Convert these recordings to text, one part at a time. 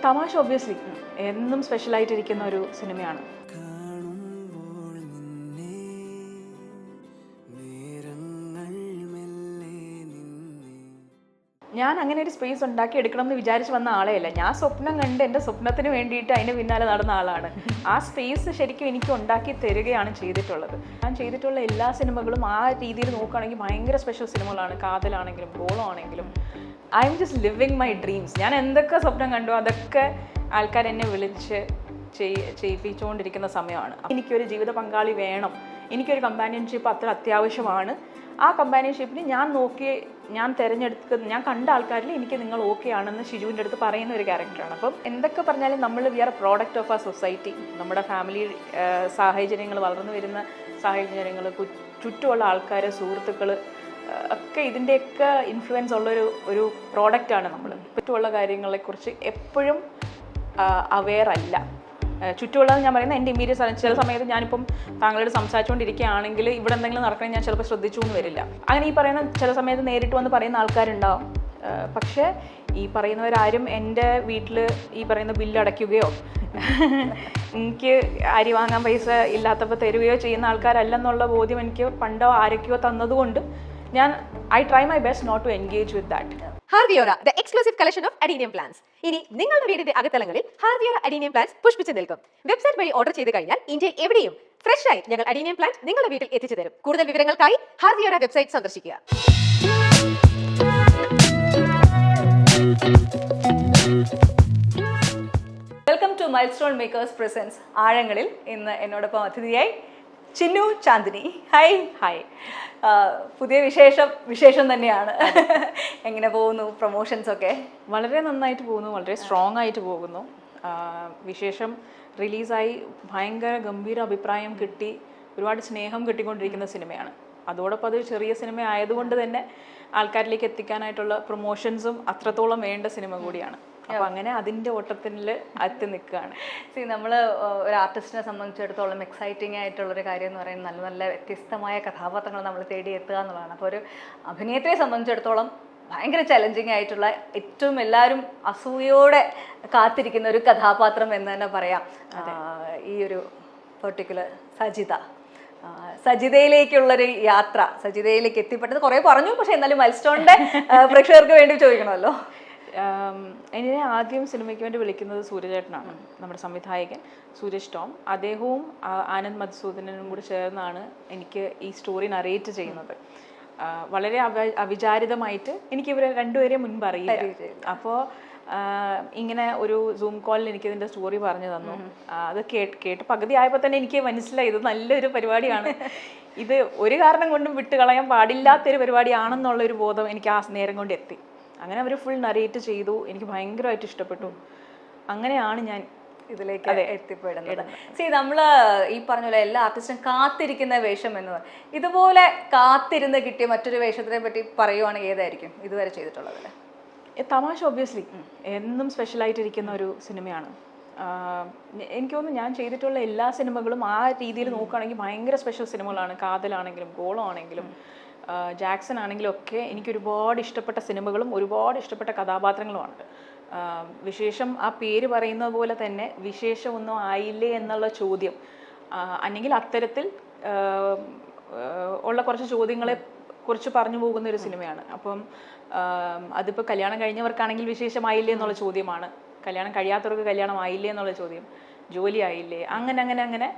തമാശ ഒബ്വിയസ്ലി എന്നും സ്പെഷ്യലായിട്ടിരിക്കുന്ന ഒരു സിനിമയാണ്. ഞാൻ അങ്ങനെ ഒരു സ്പേസ് ഉണ്ടാക്കി എടുക്കണം എന്ന് വിചാരിച്ച് വന്ന ആളെയല്ല. ഞാൻ സ്വപ്നം കണ്ട് എൻ്റെ സ്വപ്നത്തിന് വേണ്ടിയിട്ട് അതിന് പിന്നാലെ നടന്ന ആളാണ്. ആ സ്പേസ് ശരിക്കും എനിക്ക് ഉണ്ടാക്കി തരികയാണ് ചെയ്തിട്ടുള്ളത്. ഞാൻ ചെയ്തിട്ടുള്ള എല്ലാ സിനിമകളും ആ രീതിയിൽ നോക്കുകയാണെങ്കിൽ ഭയങ്കര സ്പെഷ്യൽ സിനിമകളാണ്. കാതലാണെങ്കിലും ഗോളാണെങ്കിലും I'm just living my dreams. ഞാൻ എന്തൊക്കെ സ്വപ്നം കണ്ടു അതൊക്കെ ആൾക്കാർ എന്നെ വിളിച്ച് ചെയ്യിപ്പിച്ചുകൊണ്ടിരിക്കുന്ന സമയമാണ്. എനിക്കൊരു ജീവിത പങ്കാളി വേണം, എനിക്കൊരു കമ്പാനിയൻഷിപ്പ് അത്ര അത്യാവശ്യമാണ്. ആ കമ്പാനിയൻഷിപ്പിന് ഞാൻ തിരഞ്ഞെടുക്കുന്ന ഞാൻ കണ്ട ആൾക്കാരിൽ എനിക്ക് നിങ്ങൾ ഓക്കെ ആണെന്ന് ഷിജുവിൻ്റെ അടുത്ത് പറയുന്ന ഒരു ക്യാരക്ടറാണ്. അപ്പം എന്തൊക്കെ പറഞ്ഞാലും നമ്മൾ we are a product of ആ സൊസൈറ്റി. നമ്മുടെ ഫാമിലി സാഹചര്യങ്ങൾ, വളർന്നു വരുന്ന സാഹചര്യങ്ങൾ, ചുറ്റുമുള്ള ആൾക്കാർ, സുഹൃത്തുക്കൾ ഒക്കെ ഇതിൻ്റെയൊക്കെ ഇൻഫ്ലുവൻസ് ഉള്ളൊരു പ്രോഡക്റ്റാണ് നമ്മൾ. ചുറ്റുമുള്ള കാര്യങ്ങളെക്കുറിച്ച് എപ്പോഴും അവെയർ അല്ല. ചുറ്റുമുള്ളത് ഞാൻ പറയുന്നത് എൻ്റെ ഇമ്മീഡിയറ്റ് ചില സമയത്ത് ഞാനിപ്പം താങ്കളോട് സംസാരിച്ചുകൊണ്ടിരിക്കുകയാണെങ്കിൽ ഇവിടെ എന്തെങ്കിലും നടക്കണമെങ്കിൽ ഞാൻ ചിലപ്പോൾ ശ്രദ്ധിച്ചു എന്ന് വരില്ല. അങ്ങനെ ഈ പറയുന്ന ചില സമയത്ത് നേരിട്ട് വന്ന് പറയുന്ന ആൾക്കാരുണ്ടാവും. പക്ഷേ ഈ പറയുന്നവരാരും എൻ്റെ വീട്ടിൽ ഈ പറയുന്ന ബില്ല് അടയ്ക്കുകയോ എനിക്ക് അരി വാങ്ങാൻ പൈസ ഇല്ലാത്തപ്പോൾ തരുകയോ ചെയ്യുന്ന ആൾക്കാരല്ലെന്നുള്ള ബോധ്യം എനിക്ക് പണ്ടോ ആരൊക്കെയോ തന്നതുകൊണ്ട് I try my best not to engage with that. ഹാർവിയോറ, the exclusive collection of adenium plants. ഇനി നിങ്ങളുടെ വീടിന്റെ അകത്തളങ്ങളിൽ ഹാർവിയോറ adenium plants പുഷ്പിച്ചു നിൽക്കും. വെബ്സൈറ്റ് വഴി ഓർഡർ ചെയ്ത് കഴിഞ്ഞാൽ ഇന്ത്യ എവിടെയും ഫ്രഷ് ആയി ഞങ്ങൾ adenium plants നിങ്ങളുടെ വീട്ടിൽ എത്തിച്ചു തരും. കൂടുതൽ വിവരങ്ങൾക്കായി ഹാർവിയോറ വെബ്സൈറ്റ് സന്ദർശിക്കുക. Welcome to Milestone Makers presents ആഴങ്ങളിൽ. ഇന്ന് എന്നോടൊപ്പം അതിഥിയായി ചിന്നു ചാന്ദിനി. ഹായ്. പുതിയ വിശേഷം തന്നെയാണ്. എങ്ങനെ പോകുന്നു പ്രൊമോഷൻസ് ഒക്കെ? വളരെ നന്നായിട്ട് പോകുന്നു, വളരെ സ്ട്രോങ് ആയിട്ട് പോകുന്നു. വിശേഷം റിലീസായി ഭയങ്കര ഗംഭീര അഭിപ്രായം കിട്ടി, ഒരുപാട് സ്നേഹം കിട്ടിക്കൊണ്ടിരിക്കുന്ന സിനിമയാണ്. അതോടൊപ്പം അത് ചെറിയ സിനിമ ആയതുകൊണ്ട് തന്നെ ആൾക്കാരിലേക്ക് എത്തിക്കാനായിട്ടുള്ള പ്രൊമോഷൻസും അത്രത്തോളം വേണ്ട സിനിമ കൂടിയാണ്. അപ്പോൾ അങ്ങനെ അതിൻ്റെ ഓട്ടത്തിൽ എത്തി നിൽക്കുകയാണ്. നമ്മൾ ഒരു ആർട്ടിസ്റ്റിനെ സംബന്ധിച്ചിടത്തോളം എക്സൈറ്റിംഗ് ആയിട്ടുള്ളൊരു കാര്യം എന്ന് പറയുന്നത് നല്ല നല്ല വ്യത്യസ്തമായ കഥാപാത്രങ്ങൾ നമ്മൾ തേടിയെത്തുക എന്നുള്ളതാണ്. അപ്പോൾ ഒരു അഭിനേത്രിയെ സംബന്ധിച്ചിടത്തോളം ഭയങ്കര ചലഞ്ചിങ് ആയിട്ടുള്ള, ഏറ്റവും എല്ലാവരും അസൂയോടെ കാത്തിരിക്കുന്ന ഒരു കഥാപാത്രം എന്ന് തന്നെ പറയാം ഈ ഒരു പെർട്ടിക്കുലർ സജിതയിലേക്കുള്ളൊരു യാത്ര. സജിതയിലേക്ക് എത്തിപ്പെട്ടത് കുറേ പറഞ്ഞു, പക്ഷെ എന്നാലും മൈൽസ്റ്റോണിൻ്റെ പ്രേക്ഷകർക്ക് വേണ്ടി ചോദിക്കണമല്ലോ. എന്നെ ആദ്യം സിനിമയ്ക്ക് വേണ്ടി വിളിക്കുന്നത് സൂര്യചേട്ടനാണ്, നമ്മുടെ സംവിധായകൻ സൂരജ് ടോം. അദ്ദേഹവും ആനന്ദ് മധുസൂദനും കൂടി ചേർന്നാണ് എനിക്ക് ഈ സ്റ്റോറി നറേറ്റ് ചെയ്യുന്നത്. വളരെ അവിചാരിതമായിട്ട് എനിക്ക് ഇവരെ രണ്ടുപേരെയും മുൻപ് അറിയില്ല. അപ്പോൾ ഇങ്ങനെ ഒരു സൂം കോളിൽ എനിക്കിതിൻ്റെ സ്റ്റോറി പറഞ്ഞു തന്നു. അത് കേട്ട് പകുതി ആയപ്പോൾ തന്നെ എനിക്ക് മനസ്സിലായി ഇത് നല്ലൊരു പരിപാടിയാണ്, ഇത് ഒരു കാരണം കൊണ്ടും വിട്ടുകളയാൻ പാടില്ലാത്തൊരു പരിപാടിയാണെന്നുള്ളൊരു ബോധം എനിക്ക് ആ നേരം കൊണ്ട് എത്തി. അങ്ങനെ അവർ ഫുൾ നറേറ്റ് ചെയ്തു, എനിക്ക് ഭയങ്കരമായിട്ട് ഇഷ്ടപ്പെട്ടു. അങ്ങനെയാണ് ഞാൻ ഇതിലേക്ക് എത്തിപ്പെടുന്നത്. നമ്മൾ ഈ പറഞ്ഞ പോലെ എല്ലാ ആർട്ടിസ്റ്റും കാത്തിരിക്കുന്ന വേഷം എന്ന് പറയും. ഇതുപോലെ കാത്തിരുന്ന് കിട്ടിയ മറ്റൊരു വേഷത്തിനെ പറ്റി പറയുവാണെങ്കിൽ ഏതായിരിക്കും ഇതുവരെ ചെയ്തിട്ടുള്ളതിൽ? തമാശ ഒബ്വിയസ്ലി എന്നും സ്പെഷ്യലായിട്ടിരിക്കുന്ന ഒരു സിനിമയാണ്. എനിക്ക് തോന്നുന്നു ഞാൻ ചെയ്തിട്ടുള്ള എല്ലാ സിനിമകളും ആ രീതിയിൽ നോക്കുകയാണെങ്കിൽ ഭയങ്കര സ്പെഷ്യൽ സിനിമകളാണ്. കാതലാണെങ്കിലും ഗോളാണെങ്കിലും ജാക്സൺ ആണെങ്കിലും ഒക്കെ എനിക്ക് ഒരുപാട് ഇഷ്ടപ്പെട്ട സിനിമകളും ഒരുപാട് ഇഷ്ടപ്പെട്ട കഥാപാത്രങ്ങളുമാണ്. വിശേഷം ആ പേര് പറയുന്നത് പോലെ തന്നെ വിശേഷം ഒന്നും ആയില്ലേ എന്നുള്ള ചോദ്യം, അല്ലെങ്കിൽ അത്തരത്തിൽ ഉള്ള കുറച്ച് ചോദ്യങ്ങളെ കുറിച്ച് പറഞ്ഞു പോകുന്ന ഒരു സിനിമയാണ്. അപ്പം അതിപ്പോൾ കല്യാണം കഴിഞ്ഞവർക്കാണെങ്കിൽ വിശേഷമായില്ലേ എന്നുള്ള ചോദ്യമാണ്, കല്യാണം കഴിയാത്തവർക്ക് കല്യാണം ആയില്ലേ എന്നുള്ള ചോദ്യം, ജോലി ആയില്ലേ, അങ്ങനെ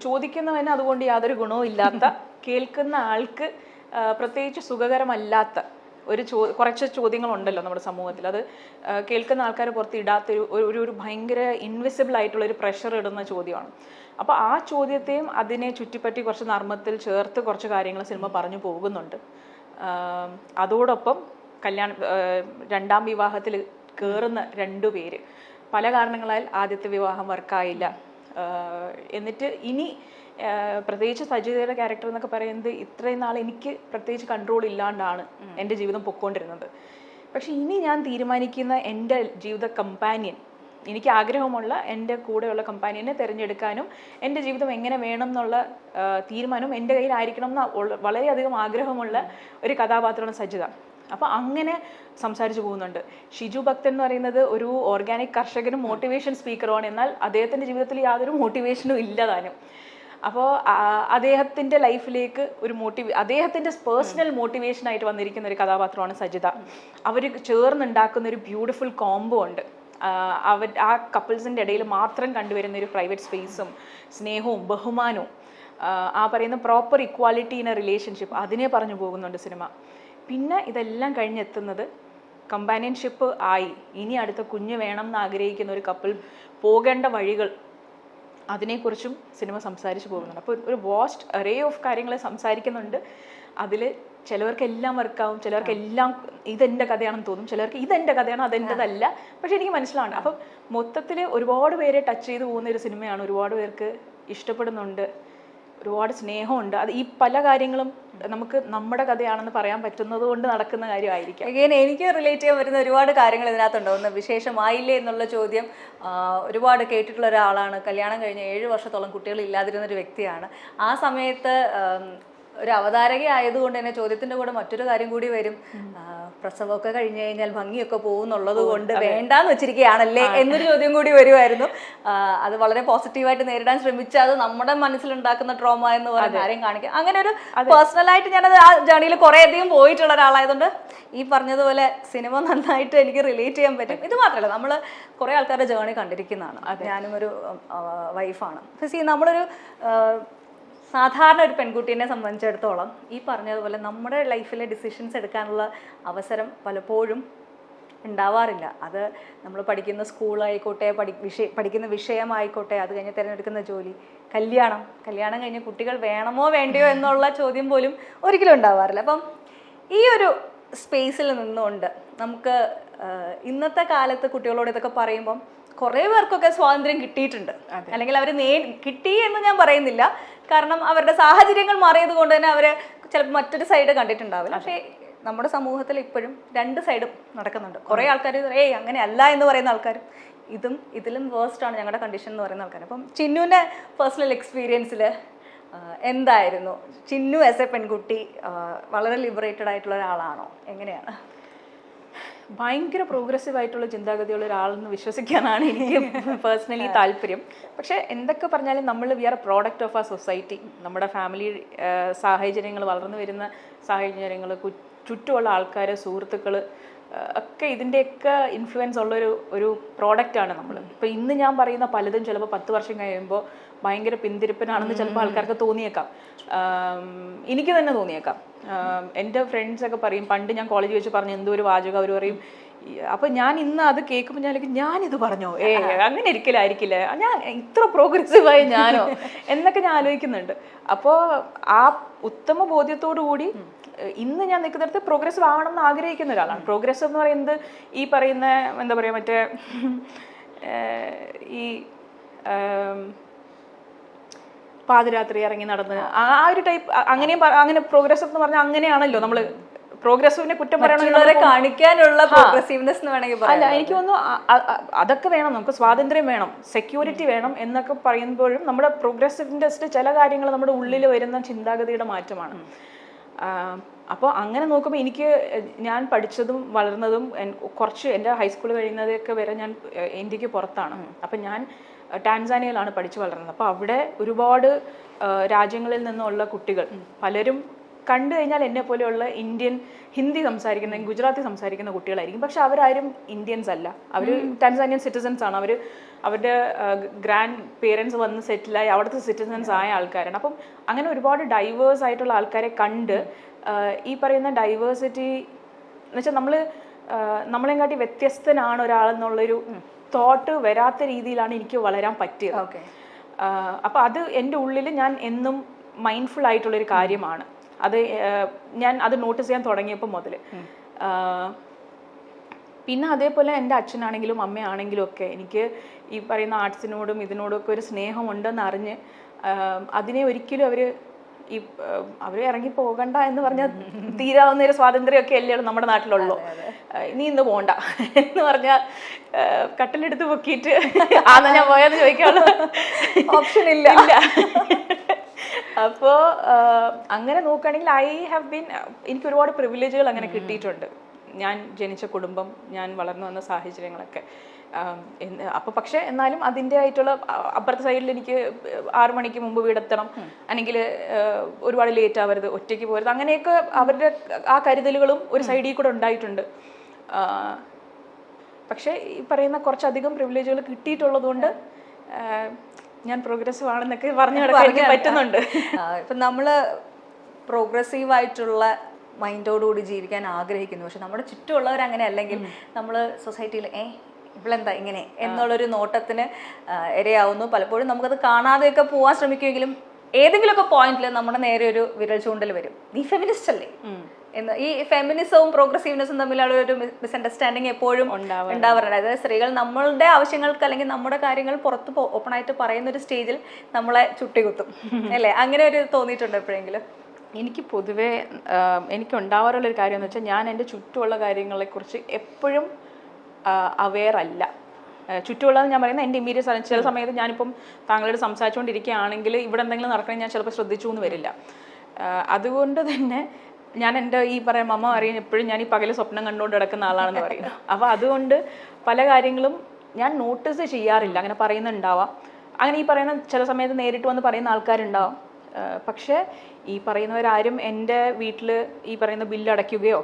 ചോദിക്കുന്നവന് അതുകൊണ്ട് യാതൊരു ഗുണവും ഇല്ലാത്ത, കേൾക്കുന്ന ആൾക്ക് പ്രത്യേകിച്ച് സുഖകരമല്ലാത്ത കുറച്ച് ചോദ്യങ്ങളുണ്ടല്ലോ നമ്മുടെ സമൂഹത്തിൽ. അത് കേൾക്കുന്ന ആൾക്കാർ പുറത്ത് ഇടാത്തൊരു ഒരു ഭയങ്കര ഇൻവിസിബിൾ ആയിട്ടുള്ളൊരു പ്രഷർ ഇടുന്ന ചോദ്യമാണ്. അപ്പോൾ ആ ചോദ്യത്തെയും അതിനെ ചുറ്റിപ്പറ്റി കുറച്ച് നർമ്മത്തിൽ ചേർത്ത് കുറച്ച് കാര്യങ്ങൾ സിനിമ പറഞ്ഞു പോകുന്നുണ്ട്. അതോടൊപ്പം രണ്ടാം വിവാഹത്തിൽ കയറുന്ന രണ്ടുപേര് പല കാരണങ്ങളാൽ ആദ്യത്തെ വിവാഹം വർക്കായില്ല. എന്നിട്ട് ഇനി പ്രത്യേകിച്ച് സജിതയുടെ ക്യാരക്ടർ എന്നൊക്കെ പറയുന്നത് ഇത്രയും നാൾ എനിക്ക് പ്രത്യേകിച്ച് കൺട്രോൾ ഇല്ലാണ്ടാണ് എൻ്റെ ജീവിതം പൊയ്ക്കൊണ്ടിരുന്നത്. പക്ഷെ ഇനി ഞാൻ തീരുമാനിക്കുന്ന എൻ്റെ ജീവിത കമ്പാനിയൻ, എനിക്ക് ആഗ്രഹമുള്ള എൻ്റെ കൂടെയുള്ള കമ്പാനിയനെ തിരഞ്ഞെടുക്കാനും എൻ്റെ ജീവിതം എങ്ങനെ വേണം എന്നുള്ള തീരുമാനം എൻ്റെ കയ്യിലായിരിക്കണം എന്ന വളരെയധികം ആഗ്രഹമുള്ള ഒരു കഥാപാത്രമാണ് സജിത. അപ്പോൾ അങ്ങനെ സംസാരിച്ചു പോകുന്നുണ്ട്. ഷിജു ഭക്തൻ എന്ന് പറയുന്നത് ഒരു ഓർഗാനിക് കർഷകനും മോട്ടിവേഷൻ സ്പീക്കറുമാണ്. എന്നാൽ അദ്ദേഹത്തിൻ്റെ ജീവിതത്തിൽ യാതൊരു മോട്ടിവേഷനും ഇല്ല താനും. അപ്പോൾ അദ്ദേഹത്തിൻ്റെ ലൈഫിലേക്ക് ഒരു അദ്ദേഹത്തിൻ്റെ പേഴ്സണൽ മോട്ടിവേഷനായിട്ട് വന്നിരിക്കുന്ന ഒരു കഥാപാത്രമാണ് സജിത. അവർ ചേർന്നുണ്ടാക്കുന്ന ഒരു ബ്യൂട്ടിഫുൾ കോംബോ ഉണ്ട്. ആ കപ്പിൾസിൻ്റെ ഇടയിൽ മാത്രം കണ്ടുവരുന്ന ഒരു പ്രൈവറ്റ് സ്പേസും സ്നേഹവും ബഹുമാനവും ആ പറയുന്ന proper equality in A relationship അതിനെ പറഞ്ഞു പോകുന്നുണ്ട് സിനിമ. പിന്നെ ഇതെല്ലാം കഴിഞ്ഞെത്തുന്നത് കമ്പാനിയൻഷിപ്പ് ആയി ഇനി അടുത്ത കുഞ്ഞ് വേണം എന്ന് ആഗ്രഹിക്കുന്ന ഒരു കപ്പിൾ പോകേണ്ട വഴികൾ, അതിനെക്കുറിച്ചും സിനിമ സംസാരിച്ചു പോകുന്നുണ്ട്. അപ്പോൾ ഒരു വാസ്റ്റ് അറേ ഓഫ് കാര്യങ്ങൾ സംസാരിക്കുന്നുണ്ട്. അതിൽ ചിലവർക്ക് എല്ലാം വർക്കാവും, ചിലവർക്ക് എല്ലാം ഇതെൻ്റെ കഥയാണെന്ന് തോന്നും, ചിലർക്ക് ഇതെൻ്റെ കഥയാണ് അതെൻ്റെതല്ല. പക്ഷെ എനിക്ക് മനസ്സിലാണ്. അപ്പം മൊത്തത്തിൽ ഒരുപാട് പേരെ ടച്ച് ചെയ്ത് പോകുന്ന ഒരു സിനിമയാണ്. ഒരുപാട് പേർക്ക് ഇഷ്ടപ്പെടുന്നുണ്ട്, ഒരുപാട് സ്നേഹമുണ്ട്. അത് ഈ പല കാര്യങ്ങളും നമുക്ക് നമ്മുടെ കഥയാണെന്ന് പറയാൻ പറ്റുന്നത് കൊണ്ട് നടക്കുന്ന കാര്യമായിരിക്കും. അഗൈൻ എനിക്ക് റിലേറ്റ് ചെയ്യാൻ വരുന്ന ഒരുപാട് കാര്യങ്ങൾ ഇതിനകത്തുണ്ട്. ഒന്ന് വിശേഷമായില്ലേ എന്നുള്ള ചോദ്യം ഒരുപാട് കേട്ടിട്ടുള്ള ഒരാളാണ്. കല്യാണം കഴിഞ്ഞ് 7 വർഷത്തോളം കുട്ടികൾ ഇല്ലാതിരുന്നൊരു വ്യക്തിയാണ്. ആ സമയത്ത് ഒരു അവതാരക ആയതുകൊണ്ട് തന്നെ ചോദ്യത്തിൻ്റെ കൂടെ മറ്റൊരു കാര്യം കൂടി വരും. പ്രസവമൊക്കെ കഴിഞ്ഞ് കഴിഞ്ഞാൽ ഭംഗിയൊക്കെ പോകുന്നുള്ളത് കൊണ്ട് വേണ്ടാന്ന് വെച്ചിരിക്കുകയാണല്ലേ എന്നൊരു ചോദ്യം കൂടി വരുമായിരുന്നു. അത് വളരെ പോസിറ്റീവായിട്ട് നേരിടാൻ ശ്രമിച്ചാൽ അത് നമ്മുടെ മനസ്സിലുണ്ടാക്കുന്ന ട്രോമ എന്ന് പറയുന്ന കാര്യം കാണിക്കാം. അങ്ങനെ ഒരു പേഴ്സണലായിട്ട് ഞാനത് ആ ജേണിയിൽ കുറേ അധികം പോയിട്ടുള്ള ഒരാളായതുകൊണ്ട് ഈ പറഞ്ഞതുപോലെ സിനിമ നന്നായിട്ട് എനിക്ക് റിലേറ്റ് ചെയ്യാൻ പറ്റും. ഇത് മാത്രമല്ല, നമ്മൾ കുറേ ആൾക്കാരുടെ ജേണി കണ്ടിരിക്കുന്നതാണ്. ഞാനും ഒരു വൈഫാണ്. നമ്മളൊരു സാധാരണ ഒരു പെൺകുട്ടീനെ സംബന്ധിച്ചിടത്തോളം ഈ പറഞ്ഞതുപോലെ നമ്മുടെ ലൈഫിലെ ഡിസിഷൻസ് എടുക്കാനുള്ള അവസരം പലപ്പോഴും ഉണ്ടാവാറില്ല. അത് നമ്മൾ പഠിക്കുന്ന സ്കൂളായിക്കോട്ടെ, പഠിക്കുന്ന വിഷയമായിക്കോട്ടെ, അത് കഴിഞ്ഞ് തിരഞ്ഞെടുക്കുന്ന ജോലി, കല്യാണം കഴിഞ്ഞ് കുട്ടികൾ വേണമോ വേണ്ടയോ എന്നുള്ള ചോദ്യം പോലും ഒരിക്കലും ഉണ്ടാവാറില്ല. അപ്പം ഈ ഒരു സ്പേസിൽ നിന്നുകൊണ്ട് നമുക്ക് ഇന്നത്തെ കാലത്ത് കുട്ടികളോട് ഇതൊക്കെ പറയുമ്പം കുറേ പേർക്കൊക്കെ സ്വാതന്ത്ര്യം കിട്ടിയിട്ടുണ്ട്. അല്ലെങ്കിൽ അവർ കിട്ടി എന്ന് ഞാൻ പറയുന്നില്ല, കാരണം അവരുടെ സാഹചര്യങ്ങൾ മാറിയത് കൊണ്ട് തന്നെ അവർ ചിലപ്പോൾ മറ്റൊരു സൈഡ് കണ്ടിട്ടുണ്ടാവില്ല. പക്ഷേ നമ്മുടെ സമൂഹത്തിൽ ഇപ്പോഴും 2 സൈഡും നടക്കുന്നുണ്ട്. കുറേ ആൾക്കാർ അങ്ങനെ അല്ല എന്ന് പറയുന്ന ആൾക്കാരും ഇതിലും വേഴ്സ്റ്റ് ആണ് ഞങ്ങളുടെ കണ്ടീഷൻ എന്ന് പറയുന്ന ആൾക്കാർ. അപ്പം ചിന്നുവിൻ്റെ പേഴ്സണൽ എക്സ്പീരിയൻസിൽ എന്തായിരുന്നു? ചിന്നു ആസ് എ പെൺകുട്ടി വളരെ ലിബറേറ്റഡ് ആയിട്ടുള്ള ഒരാളാണോ? എങ്ങനെയാണ്? ഭയങ്കര പ്രോഗ്രസീവ് ആയിട്ടുള്ള ചിന്താഗതിയുള്ള ഒരാളെന്ന് വിശ്വസിക്കാനാണ് എനിക്ക് പേഴ്സണലി താല്പര്യം. പക്ഷെ എന്തൊക്കെ പറഞ്ഞാലും we are a product of ആ സൊസൈറ്റി. നമ്മുടെ ഫാമിലി സാഹചര്യങ്ങൾ, വളർന്നു വരുന്ന സാഹചര്യങ്ങൾ, ചുറ്റുമുള്ള ആൾക്കാർ, സുഹൃത്തുക്കൾ ഒക്കെ ഇതിൻ്റെയൊക്കെ ഇൻഫ്ലുവൻസ് ഉള്ളൊരു പ്രോഡക്റ്റാണ് നമ്മൾ. ഇപ്പോൾ ഇന്ന് ഞാൻ പറയുന്ന പലതും ചിലപ്പോൾ 10 വർഷം കഴിയുമ്പോൾ ഭയങ്കര പിന്തിരിപ്പനാണെന്ന് ചിലപ്പോൾ ആൾക്കാർക്ക് തോന്നിയേക്കാം. എനിക്ക് തന്നെ തോന്നിയേക്കാം. എൻ്റെ ഫ്രണ്ട്സൊക്കെ പറയും, പണ്ട് ഞാൻ കോളേജിൽ വെച്ച് പറഞ്ഞ എന്തോ ഒരു വാചകം അവർ പറയും. അപ്പം ഞാൻ ഇന്ന് അത് കേൾക്കുമ്പോൾ ഞാനിത് പറഞ്ഞോ, അങ്ങനെ ആയിരിക്കില്ല, ഞാൻ ഇത്ര പ്രോഗ്രസീവായി ഞാനോ എന്നൊക്കെ ഞാൻ ആലോചിക്കുന്നുണ്ട്. അപ്പോൾ ആ ഉത്തമ ബോധ്യത്തോടു കൂടി ഇന്ന് ഞാൻ നിൽക്കുന്നിടത്ത് പ്രോഗ്രസീവ് ആവണം എന്ന് ആഗ്രഹിക്കുന്ന ഒരാളാണ്. പ്രോഗ്രസീവ് എന്ന് പറയുന്നത് ഈ പറയുന്ന എന്താ പറയുക, മറ്റേ ഈ പാതിരാത്രി ഇറങ്ങി നടന്ന് ആ ഒരു ടൈപ്പ് അങ്ങനെ പ്രോഗ്രസീവ് എന്ന് പറഞ്ഞാൽ അങ്ങനെയാണല്ലോ നമ്മൾ പ്രോഗ്രസീവിനെ കുറ്റം പറയണ കാണിക്കാനുള്ള പ്രോഗ്രസീവ്നെസ് എന്ന് വേണമെങ്കിൽ അല്ല. എനിക്ക് തോന്നുന്നു അതൊക്കെ വേണം, നമുക്ക് സ്വാതന്ത്ര്യം വേണം, സെക്യൂരിറ്റി വേണം എന്നൊക്കെ പറയുമ്പോഴും നമ്മുടെ പ്രോഗ്രസീവ്നെസ്സിൽ ചില കാര്യങ്ങൾ നമ്മുടെ ഉള്ളിൽ വരുന്ന ചിന്താഗതിയുടെ മാറ്റമാണ്. അപ്പോൾ അങ്ങനെ നോക്കുമ്പോൾ ഞാൻ പഠിച്ചതും വളർന്നതും കുറച്ച് എൻ്റെ ഹൈസ്കൂൾ കഴിയുന്നതൊക്കെ വരെ ഞാൻ ഇന്ത്യക്ക് പുറത്താണ്. അപ്പം ഞാൻ ടാൻസാനിയയിലാണ് പഠിച്ചു വളർന്നത്. അപ്പോൾ അവിടെ ഒരുപാട് രാജ്യങ്ങളിൽ നിന്നുള്ള കുട്ടികൾ പലരും കണ്ടു കഴിഞ്ഞാൽ എന്നെ പോലെയുള്ള ഹിന്ദി സംസാരിക്കുന്ന, ഗുജറാത്തി സംസാരിക്കുന്ന കുട്ടികളായിരിക്കും. പക്ഷെ അവരാരും ഇന്ത്യൻസ് അല്ല, അവർ ടാൻസാനിയൻ സിറ്റിസൺസ് ആണ്. അവരുടെ ഗ്രാൻഡ് പേരൻസ് വന്ന് സെറ്റിലായി അവിടുത്തെ സിറ്റിസൺസ് ആയ ആൾക്കാരാണ്. അപ്പം അങ്ങനെ ഒരുപാട് ഡൈവേഴ്സ് ആയിട്ടുള്ള ആൾക്കാരെ കണ്ട് ഈ പറയുന്ന ഡൈവേഴ്സിറ്റി എന്ന് വെച്ചാൽ നമ്മളെങ്കാട്ടി വ്യത്യസ്തനാണ് ഒരാളെന്നുള്ളൊരു തോട്ട് വരാത്ത രീതിയിലാണ് എനിക്ക് വളരാൻ പറ്റിയത്. അപ്പോൾ അത് എൻ്റെ ഉള്ളിൽ ഞാൻ എന്നും മൈൻഡ്ഫുൾ ആയിട്ടുള്ളൊരു കാര്യമാണ്. അത് നോട്ടീസ് ചെയ്യാൻ തുടങ്ങിയപ്പോൾ മുതൽ. പിന്നെ അതേപോലെ എൻ്റെ അച്ഛനാണെങ്കിലും അമ്മയാണെങ്കിലും ഒക്കെ എനിക്ക് ഈ പറയുന്ന ആർട്സിനോടും ഇതിനോടും ഒക്കെ ഒരു സ്നേഹമുണ്ടെന്ന് അറിഞ്ഞ് അതിനെ ഒരിക്കലും അവർ ഇറങ്ങി പോകണ്ട എന്ന് പറഞ്ഞാൽ തീരാവുന്ന ഒരു സ്വാതന്ത്ര്യമൊക്കെ അല്ലേ നമ്മുടെ നാട്ടിലുള്ളൂ. നീ ഇന്ന് പോകണ്ട എന്ന് പറഞ്ഞാൽ കട്ടിലെടുത്ത് പൊക്കിയിട്ട് ആന്നാ ഞാൻ പോയാന്ന് ചോദിക്കാനുള്ള ഓപ്ഷൻ ഇല്ല. അപ്പോൾ അങ്ങനെ നോക്കുകയാണെങ്കിൽ ഐ ഹാവ് ബീൻ, എനിക്ക് ഒരുപാട് പ്രിവിലേജുകൾ അങ്ങനെ കിട്ടിയിട്ടുണ്ട്. ഞാൻ ജനിച്ച കുടുംബം, ഞാൻ വളർന്നു വന്ന സാഹചര്യങ്ങളൊക്കെ. അപ്പോൾ പക്ഷേ എന്നാലും അതിൻ്റെ ആയിട്ടുള്ള അപ്പുറത്തെ സൈഡിൽ എനിക്ക് 6 മണിക്ക് മുമ്പ് വീടെത്തണം, അല്ലെങ്കിൽ ഒരുപാട് ലേറ്റ് ആവരുത്, ഒറ്റയ്ക്ക് പോകരുത്, അങ്ങനെയൊക്കെ അവരുടെ ആ കരുതലുകളും ഒരു സൈഡിൽ കൂടെ ഉണ്ടായിട്ടുണ്ട്. പക്ഷേ ഈ പറയുന്ന കുറച്ചധികം പ്രിവിലേജുകൾ കിട്ടിയിട്ടുള്ളത് കൊണ്ട് ഞാൻ പ്രോഗ്രസീവ് ആണെന്നൊക്കെ പറഞ്ഞു നടക്കാൻ എനിക്ക് പറ്റുന്നുണ്ട്. ഇപ്പം നമ്മൾ പ്രോഗ്രസീവായിട്ടുള്ള മൈൻഡോടുകൂടി ജീവിക്കാൻ ആഗ്രഹിക്കുന്നു, പക്ഷെ നമ്മുടെ ചുറ്റുമുള്ളവർ അങ്ങനെ അല്ലെങ്കിൽ നമ്മൾ സൊസൈറ്റിയിൽ ഇവളെന്താ ഇങ്ങനെ എന്നുള്ളൊരു നോട്ടത്തിന് ഇരയാവുന്നു. പലപ്പോഴും നമുക്കത് കാണാതെയൊക്കെ പോകാൻ ശ്രമിക്കുമെങ്കിലും ഏതെങ്കിലുമൊക്കെ പോയിന്റിൽ നമ്മുടെ നേരെ ഒരു വിരൽ ചൂണ്ടൽ വരും, നീ ഫെമിനിസ്റ്റ് അല്ലേ എന്ന്. ഈ ഫെമിനിസവും പ്രോഗ്രസീവ്നെസ്സും തമ്മിലുള്ള ഒരു മിസ്അണ്ടർസ്റ്റാൻഡിങ് എപ്പോഴും ഉണ്ടാവാറുണ്ട്. അതായത് സ്ത്രീകൾ നമ്മളുടെ ആവശ്യങ്ങൾക്ക് അല്ലെങ്കിൽ നമ്മുടെ കാര്യങ്ങൾ പുറത്ത് ഓപ്പണായിട്ട് പറയുന്ന ഒരു സ്റ്റേജിൽ നമ്മളെ ചുട്ടികുത്തും അല്ലേ? അങ്ങനെ ഒരു തോന്നിയിട്ടുണ്ടോ എപ്പോഴെങ്കിലും? എനിക്ക് പൊതുവേ എനിക്കുണ്ടാവാറുള്ളൊരു കാര്യം എന്ന് വെച്ചാൽ ഞാൻ എൻ്റെ ചുറ്റുമുള്ള കാര്യങ്ങളെക്കുറിച്ച് എപ്പോഴും അവെയർ അല്ല. ചുറ്റുമുള്ളതെന്ന് ഞാൻ പറയുന്നത് എൻ്റെ ഇമ്മീഡിയറ്റ് ചില സമയത്ത് ഞാനിപ്പം താങ്കളോട് സംസാരിച്ചുകൊണ്ടിരിക്കുകയാണെങ്കിൽ ഇവിടെ എന്തെങ്കിലും നടക്കണമെങ്കിൽ ഞാൻ ചിലപ്പോൾ ശ്രദ്ധിച്ചു എന്ന് വരില്ല. അതുകൊണ്ട് തന്നെ ഞാൻ എൻ്റെ ഈ പറയാം അമ്മ അറിയാൻ എപ്പോഴും ഞാൻ ഈ പകൽ സ്വപ്നം കണ്ടുകൊണ്ട് കിടക്കുന്ന ആളാണെന്ന് പറയും. അപ്പോൾ അതുകൊണ്ട് പല കാര്യങ്ങളും ഞാൻ നോട്ടീസ് ചെയ്യാറില്ല. അങ്ങനെ പറയുന്നുണ്ടാവാം, അങ്ങനെ ഈ പറയുന്ന ചില സമയത്ത് നേരിട്ട് വന്ന് പറയുന്ന ആൾക്കാരുണ്ടാവാം. പക്ഷേ ഈ പറയുന്നവരാരും എൻ്റെ വീട്ടിൽ ഈ പറയുന്ന ബില്ല് അടയ്ക്കുകയോ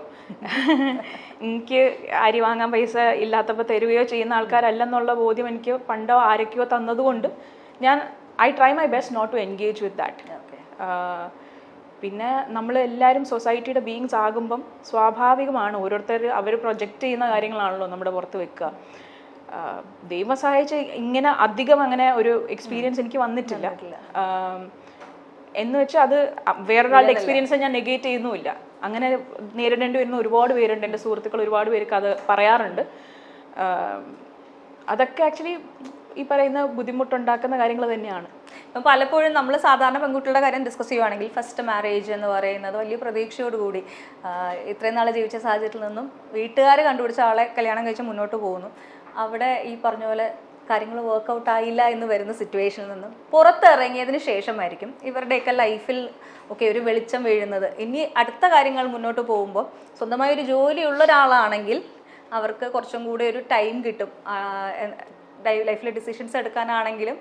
എനിക്ക് അരി വാങ്ങാൻ പൈസ ഇല്ലാത്തപ്പോൾ തരുകയോ ചെയ്യുന്ന ആൾക്കാരല്ലെന്നുള്ള ബോധ്യം എനിക്ക് പണ്ടോ ആരൊക്കെയോ തന്നതുകൊണ്ട് ഞാൻ I try my best not to engage with that. പിന്നെ നമ്മൾ എല്ലാവരും സൊസൈറ്റിയുടെ ബീയിങ്സ് ആകുമ്പം സ്വാഭാവികമാണ് ഓരോരുത്തർ അവർ പ്രൊജക്റ്റ് ചെയ്യുന്ന കാര്യങ്ങളാണല്ലോ നമ്മുടെ പുറത്ത് വെക്കുക. ദൈവം സഹായിച്ച് ഇങ്ങനെ അധികം അങ്ങനെ ഒരു എക്സ്പീരിയൻസ് എനിക്ക് വന്നിട്ടില്ല. എന്ന് വെച്ചാൽ അത് വേറൊരാളുടെ എക്സ്പീരിയൻസ് ഞാൻ നെഗേറ്റ് ചെയ്യുന്നുമില്ല. അങ്ങനെ നേരിടേണ്ടി വരുന്ന ഒരുപാട് പേരുണ്ട്, എൻ്റെ സുഹൃത്തുക്കൾ ഒരുപാട് പേർക്ക് അത് പറയാറുണ്ട്. അതൊക്കെ ആക്ച്വലി ഈ പറയുന്ന ബുദ്ധിമുട്ടുണ്ടാക്കുന്ന കാര്യങ്ങൾ തന്നെയാണ്. ഇപ്പം പലപ്പോഴും നമ്മൾ സാധാരണ പെൺകുട്ടികളുടെ കാര്യം ഡിസ്കസ് ചെയ്യുവാണെങ്കിൽ ഫസ്റ്റ് മാരേജ് എന്ന് പറയുന്നത് വലിയ പ്രതീക്ഷയോടുകൂടി ഇത്രയും നാൾ ജീവിച്ച സാഹചര്യത്തിൽ നിന്നും വീട്ടുകാർ കണ്ടുപിടിച്ച ആളെ കല്യാണം കഴിച്ച് മുന്നോട്ട് പോകുന്നു. അവിടെ ഈ പറഞ്ഞ പോലെ കാര്യങ്ങൾ വർക്കൗട്ട് ആയില്ല എന്ന് വരുന്ന സിറ്റുവേഷനിൽ നിന്നും പുറത്തിറങ്ങിയതിന് ശേഷമായിരിക്കും ഇവരുടെയൊക്കെ ലൈഫിൽ ഒരു വെളിച്ചം വീഴുന്നത്. ഇനി അടുത്ത കാര്യങ്ങൾ മുന്നോട്ട് പോകുമ്പോൾ സ്വന്തമായി ഒരു ജോലിയുള്ള ഒരാളാണെങ്കിൽ അവർക്ക് കുറച്ചും കൂടി ഒരു ടൈം കിട്ടും. ലൈഫിലെ ഡിസിഷൻസ് എടുക്കാനാണെങ്കിലും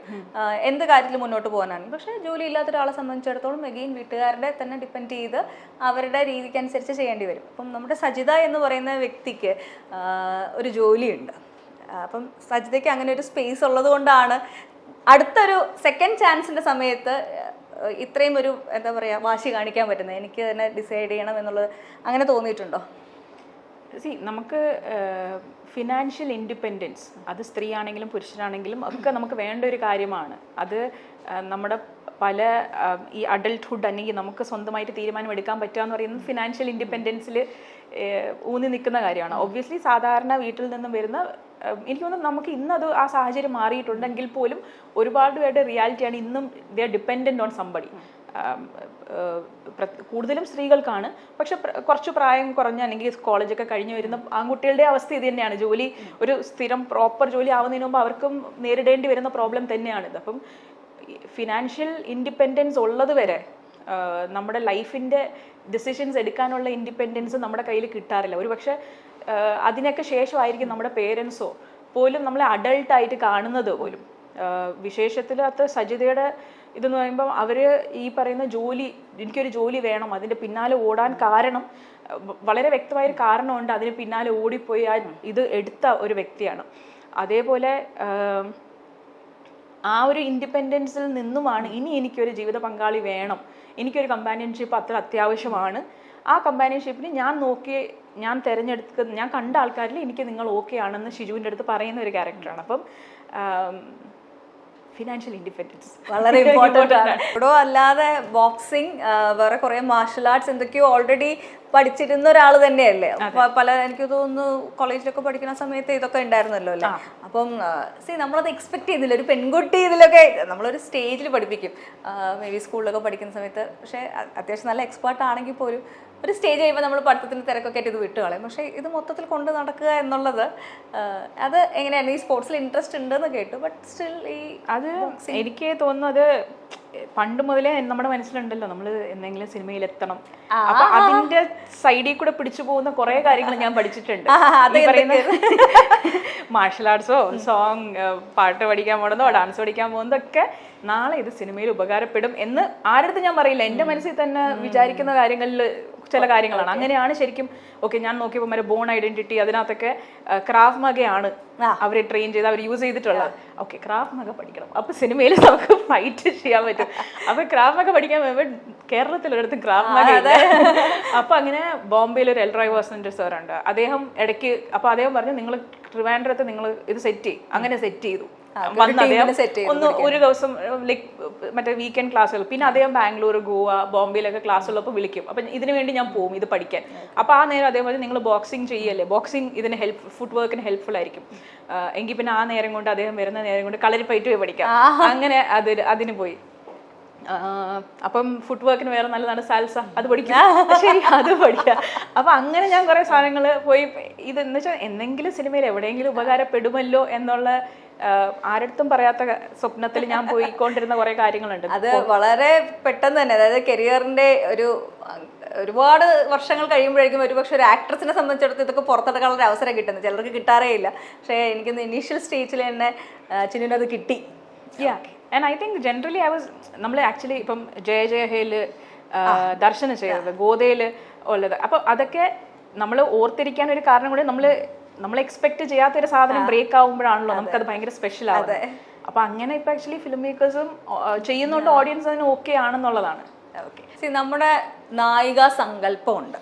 എന്ത് കാര്യത്തിൽ മുന്നോട്ട് പോകാനാണെങ്കിലും. പക്ഷേ ജോലി ഇല്ലാത്ത ഒരാളെ സംബന്ധിച്ചിടത്തോളം എഗെയിൻ വീട്ടുകാരുടെ തന്നെ ഡിപ്പെൻഡ് ചെയ്ത് അവരുടെ രീതിക്കനുസരിച്ച് ചെയ്യേണ്ടി വരും. അപ്പം നമ്മുടെ സജിത എന്ന് പറയുന്ന വ്യക്തിക്ക് ഒരു ജോലിയുണ്ട്. അപ്പം സജിതയ്ക്ക് അങ്ങനെ ഒരു സ്പേസ് ഉള്ളത് കൊണ്ടാണ് അടുത്തൊരു സെക്കൻഡ് ചാൻസിൻ്റെ സമയത്ത് ഇത്രയും ഒരു എന്താ പറയുക വാശി കാണിക്കാൻ പറ്റുന്നത്. എനിക്ക് തന്നെ ഡിസൈഡ് ചെയ്യണം എന്നുള്ളത് അങ്ങനെ തോന്നിയിട്ടുണ്ടോ? നമുക്ക് ഫിനാൻഷ്യൽ ഇൻഡിപെൻഡൻസ് അത് സ്ത്രീ ആണെങ്കിലും പുരുഷനാണെങ്കിലും ഒക്കെ നമുക്ക് വേണ്ട ഒരു കാര്യമാണ്. അത് നമ്മുടെ പല ഈ അഡൾട്ട്ഹുഡ് അല്ലെങ്കിൽ നമുക്ക് സ്വന്തമായിട്ട് തീരുമാനം എടുക്കാൻ പറ്റുക എന്ന് പറയുന്നത് ഫിനാൻഷ്യൽ ഇൻഡിപെൻഡൻസിൽ ഊന്നി നിൽക്കുന്ന കാര്യമാണ്. ഒബ്വിയസ്ലി സാധാരണ വീട്ടിൽ നിന്നും വരുന്ന എനിക്ക് തോന്നുന്നു നമുക്ക് ഇന്നത് ആ സാഹചര്യം മാറിയിട്ടുണ്ടെങ്കിൽ പോലും ഒരുപാട് പേരുടെ റിയാലിറ്റിയാണ് ഇന്നും they are dependent on somebody. കൂടുതലും സ്ത്രീകൾക്കാണ്. പക്ഷെ കുറച്ച് പ്രായം കുറഞ്ഞ അല്ലെങ്കിൽ കോളേജൊക്കെ കഴിഞ്ഞ് വരുന്ന ആൺകുട്ടികളുടെ അവസ്ഥ ഇത് തന്നെയാണ്. ജോലി ഒരു സ്ഥിരം പ്രോപ്പർ ജോലി ആവുന്നതിന് മുമ്പ് അവർക്കും നേരിടേണ്ടി വരുന്ന പ്രോബ്ലം തന്നെയാണിത്. അപ്പം ഫിനാൻഷ്യൽ ഇൻഡിപെൻഡൻസ് ഉള്ളത് വരെ നമ്മുടെ ലൈഫിൻ്റെ ഡിസിഷൻസ് എടുക്കാനുള്ള ഇൻഡിപെൻഡൻസ് നമ്മുടെ കയ്യിൽ കിട്ടാറില്ല. ഒരു പക്ഷേ അതിനൊക്കെ ശേഷമായിരിക്കും നമ്മുടെ പേരൻസോ പോലും നമ്മളെ അഡൾട്ടായിട്ട് കാണുന്നത് പോലും. വിശേഷത്തിൽ അത് സജിതയുടെ ഇതെന്ന് പറയുമ്പം അവർ ഈ പറയുന്ന ജോലി, എനിക്കൊരു ജോലി വേണം, അതിൻ്റെ പിന്നാലെ ഓടാൻ കാരണം വളരെ വ്യക്തമായൊരു കാരണമുണ്ട്. അതിന് പിന്നാലെ ഓടിപ്പോയി ഇത് എടുത്ത ഒരു വ്യക്തിയാണ്. അതേപോലെ ആ ഒരു ഇൻഡിപെൻഡൻസിൽ നിന്നുമാണ് ഇനി എനിക്കൊരു ജീവിത പങ്കാളി വേണം, എനിക്കൊരു കമ്പാനിയൻഷിപ്പ് അത്ര അത്യാവശ്യമാണ്. ആ കമ്പാനിയൻഷിപ്പിന് ഞാൻ തിരഞ്ഞെടുക്കുന്ന ഞാൻ കണ്ട ആൾക്കാരിൽ എനിക്ക് നിങ്ങൾ ഓക്കെ ആണെന്ന് ഷിജുവിൻ്റെ അടുത്ത് പറയുന്ന ഒരു ക്യാരക്ടറാണ്. അപ്പം ഫിനാൻഷ്യൽ ഇൻഡിപെൻഡൻസ് വളരെ ഇമ്പോർട്ടൻ്റ് ആണ്. ഇവിടെ അല്ലാതെ ബോക്സിങ്, വേറെ കുറേ മാർഷൽ ആർട്സ് എന്തൊക്കെയോ ഓൾറെഡി പഠിച്ചിരുന്ന ഒരാൾ തന്നെയല്ലേ? പല എനിക്ക് തോന്നുന്നു കോളേജിലൊക്കെ പഠിക്കുന്ന സമയത്ത് ഇതൊക്കെ ഉണ്ടായിരുന്നല്ലോ അല്ലേ? അപ്പം നമ്മളത് എക്സ്പെക്ട് ചെയ്യുന്നില്ല. ഒരു പെൺകുട്ടി ഇതിലൊക്കെ നമ്മളൊരു സ്റ്റേജിൽ പഠിപ്പിക്കും മേ ബി സ്കൂളിലൊക്കെ പഠിക്കുന്ന സമയത്ത്. പക്ഷേ അത്യാവശ്യം നല്ല എക്സ്പേർട്ട് ആണെങ്കിൽ പോലും ഒരു സ്റ്റേജ് കഴിയുമ്പോൾ നമ്മൾ പഠിത്തത്തിന് തിരക്കൊക്കെ ആയിട്ട് ഇത് വിട്ട് കളയും. പക്ഷേ ഇത് മൊത്തത്തിൽ കൊണ്ട് നടക്കുക എന്നുള്ളത് അത് എങ്ങനെയാണ്? ഈ സ്പോർട്സിൽ ഇൻട്രസ്റ്റ് ഉണ്ടെന്ന് കേട്ടു, ബട്ട് സ്റ്റിൽ ഈ അത് എനിക്ക് തോന്നുന്നത് പണ്ട് മുതലേ നമ്മുടെ മനസ്സിലുണ്ടല്ലോ നമ്മൾ എന്തെങ്കിലും സിനിമയിൽ എത്തണം. അപ്പൊ അതിന്റെ സൈഡിൽ കൂടെ പിടിച്ചു പോകുന്ന കുറെ കാര്യങ്ങൾ ഞാൻ പഠിച്ചിട്ടുണ്ട്. മാർഷൽ ആർട്സോ സോങ് പാട്ട് പഠിക്കാൻ പോകുന്നതോ ഡാൻസ് പഠിക്കാൻ പോകുന്നതൊക്കെ നാളെ ഇത് സിനിമയിൽ ഉപകാരപ്പെടും എന്ന് ആരുടെ ഞാൻ പറയില്ല, എന്റെ മനസ്സിൽ തന്നെ വിചാരിക്കുന്ന കാര്യങ്ങളിൽ ചില കാര്യങ്ങളാണ്. അങ്ങനെയാണ് ശരിക്കും. ഓക്കെ, ഞാൻ നോക്കിയപ്പോൾ മറ്റേ ബോൺ ഐഡന്റിറ്റി അതിനകത്തൊക്കെ ക്രാഫ് മഗയാണ് അവരെ ട്രെയിൻ ചെയ്ത് അവർ യൂസ് ചെയ്തിട്ടുള്ളത്. ഓക്കെ, ക്രാഫ് മഗ പഠിക്കണം, അപ്പൊ സിനിമയിൽ നമുക്ക് ഫൈറ്റ് ചെയ്യാൻ പറ്റും. അപ്പൊ ക്രാഫ് മഗ പഠിക്കാൻ പോകുമ്പോൾ കേരളത്തിലൊരിടത്തും ക്രാഫ് മഗ ഇല്ല. അപ്പൊ അങ്ങനെ ബോംബെയിൽ ഒരു എൽറോയ് വാസന്റെ സാറുണ്ട്, അദ്ദേഹം ഇടയ്ക്ക് അപ്പൊ അദ്ദേഹം പറഞ്ഞു നിങ്ങൾ ട്രിവാൻഡ്രത്ത് നിങ്ങൾ ഇത് സെറ്റ് ചെയ്യും. അങ്ങനെ സെറ്റ് ചെയ്തു. വന്ന് അദ്ദേഹം ഒന്ന് ഒരു ദിവസം ലൈക്ക് മറ്റേ വീക്കെൻഡ് ക്ലാസ്സുകൾ, പിന്നെ അദ്ദേഹം ബാംഗ്ലൂർ, ഗോവ, ബോംബെയിലൊക്കെ ക്ലാസ് ഉള്ളപ്പോൾ വിളിക്കും. അപ്പം ഇതിനു വേണ്ടി ഞാൻ പോകും ഇത് പഠിക്കാൻ. അപ്പോൾ ആ നേരം അതേപോലെ നിങ്ങൾ ബോക്സിങ് ചെയ്യല്ലേ, ബോക്സിങ് ഇതിന് ഫുട് വർക്കിന് ഹെൽപ്ഫുൾ ആയിരിക്കും എങ്കിൽ പിന്നെ ആ നേരം കൊണ്ട് അദ്ദേഹം വരുന്ന നേരം കൊണ്ട് കളരിപ്പയറ്റ് പോയി പഠിക്കാം. അങ്ങനെ അതിന് പോയി. അപ്പം ഫുട് വർക്കിന് വേറെ നല്ലതാണ് സാൽസ, അത് പഠിക്കാം. ശരി, അത് പഠിക്കാം. അപ്പൊ അങ്ങനെ ഞാൻ കുറെ സാധനങ്ങൾ പോയി ഇതെന്ന് വെച്ചാൽ എന്തെങ്കിലും സിനിമയിൽ എവിടെയെങ്കിലും ഉപകാരപ്പെടുമല്ലോ എന്നുള്ള ആരടുത്തും പറയാത്ത സ്വപ്നത്തിൽ ഞാൻ പോയിക്കൊണ്ടിരുന്ന കുറെ കാര്യങ്ങളുണ്ട്. അത് വളരെ പെട്ടെന്ന് തന്നെ, അതായത് കരിയറിന്റെ ഒരുപാട് വർഷങ്ങൾ കഴിയുമ്പോഴേക്കും ഒരുപക്ഷെ ഒരു ആക്ട്രസിനെ സംബന്ധിച്ചിടത്തോളം ഇതൊക്കെ പുറത്തെടുക്കാനുള്ള ഒരു അവസരം കിട്ടുന്നത് ചിലർക്ക് കിട്ടാറേ ഇല്ല. പക്ഷേ എനിക്കൊന്ന് ഇനീഷ്യൽ സ്റ്റേജിൽ തന്നെ ചിന്നുവിനത് കിട്ടി. ആൻഡ് ഐ തിങ്ക് ജനറലി നമ്മൾ ആക്ച്വലി ഇപ്പം ജയ ജയ ഹേയില് ദർശനം ചെയ്തത്, ഗോദയില് ഉള്ളത്, അപ്പൊ അതൊക്കെ നമ്മൾ ഓർത്തിരിക്കാൻ ഒരു കാരണം കൂടി നമ്മൾ എക്സ്പെക്ട് ചെയ്യാത്തൊരു സാധനം ബ്രേക്ക് ആവുമ്പോഴാണല്ലോ നമുക്കത് ഭയങ്കര സ്പെഷ്യൽ ആവുന്നത്. അപ്പൊ അങ്ങനെ ഇപ്പൊ ആക്ച്വലി ഫിലിം മേക്കേഴ്സും ചെയ്യുന്നുണ്ട്, ഓഡിയൻസ് അതിന് ഓക്കെ ആണെന്നുള്ളതാണ്. ഓക്കെ, നമ്മുടെ നായിക സങ്കല്പമുണ്ട്,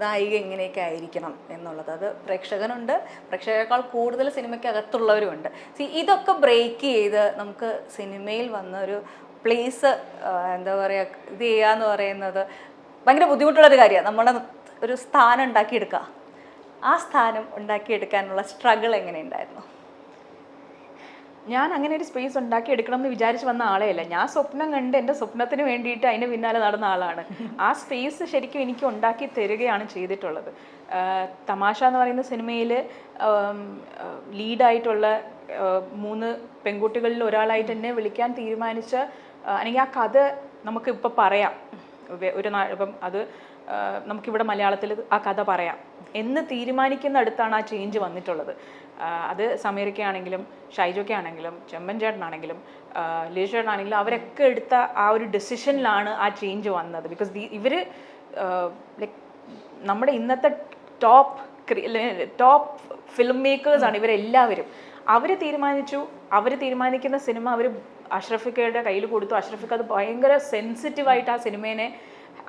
നായിക എങ്ങനെയൊക്കെ ആയിരിക്കണം എന്നുള്ളത്. അത് പ്രേക്ഷകനുണ്ട്, പ്രേക്ഷകരെക്കാൾ കൂടുതൽ സിനിമയ്ക്ക് അകത്തുള്ളവരുമുണ്ട്. ഇതൊക്കെ ബ്രേക്ക് ചെയ്ത് നമുക്ക് സിനിമയിൽ വന്ന ഒരു പ്ലേസ് എന്താ പറയുക ഇത് ചെയ്യാന്ന് പറയുന്നത് ഭയങ്കര ബുദ്ധിമുട്ടുള്ളൊരു കാര്യമാണ്. നമ്മുടെ ഒരു സ്ഥാനം ഉണ്ടാക്കിയെടുക്കുക, ആ സ്ഥാനം ഉണ്ടാക്കിയെടുക്കാനുള്ള സ്ട്രഗിൾ എങ്ങനെയുണ്ടായിരുന്നു? ഞാൻ അങ്ങനെ ഒരു സ്പേസ് ഉണ്ടാക്കി എടുക്കണം എന്ന് വിചാരിച്ച് വന്ന ആളെയല്ല. ഞാൻ സ്വപ്നം കണ്ട് എൻ്റെ സ്വപ്നത്തിന് വേണ്ടിയിട്ട് അതിന് പിന്നാലെ നടന്ന ആളാണ്. ആ സ്പേസ് ശരിക്കും എനിക്ക് ഉണ്ടാക്കി തരികയാണ് ചെയ്തിട്ടുള്ളത്. തമാശ എന്ന് പറയുന്ന സിനിമയിൽ ലീഡായിട്ടുള്ള 3 പെൺകുട്ടികളിൽ ഒരാളായിട്ട് എന്നെ വിളിക്കാൻ തീരുമാനിച്ച, അല്ലെങ്കിൽ ആ കഥ നമുക്കിപ്പോൾ പറയാം, ഇപ്പം അത് നമുക്കിവിടെ മലയാളത്തിൽ ആ കഥ പറയാം എന്ന് തീരുമാനിക്കുന്ന അടുത്താണ് ആ ചേഞ്ച് വന്നിട്ടുള്ളത്. അത് സമീറയ്ക്കാണെങ്കിലും ഷൈജോക്കാണെങ്കിലും ചെമ്മൻ ചേട്ടനാണെങ്കിലും ലിജു ചേട്ടനാണെങ്കിലും അവരൊക്കെ എടുത്ത ആ ഒരു ഡെസിഷനിലാണ് ആ ചേഞ്ച് വന്നത്. ബിക്കോസ് ഇവർ ലൈക്ക് നമ്മുടെ ഇന്നത്തെ ടോപ്പ് ഫിലിം മേക്കേഴ്സാണ് ഇവരെല്ലാവരും. അവർ തീരുമാനിക്കുന്ന സിനിമ അവർ അഷ്റഫിക്കയുടെ കയ്യിൽ കൊടുത്തു. അഷ്റഫിക്ക അത് ഭയങ്കര സെൻസിറ്റീവായിട്ട് ആ സിനിമേനെ,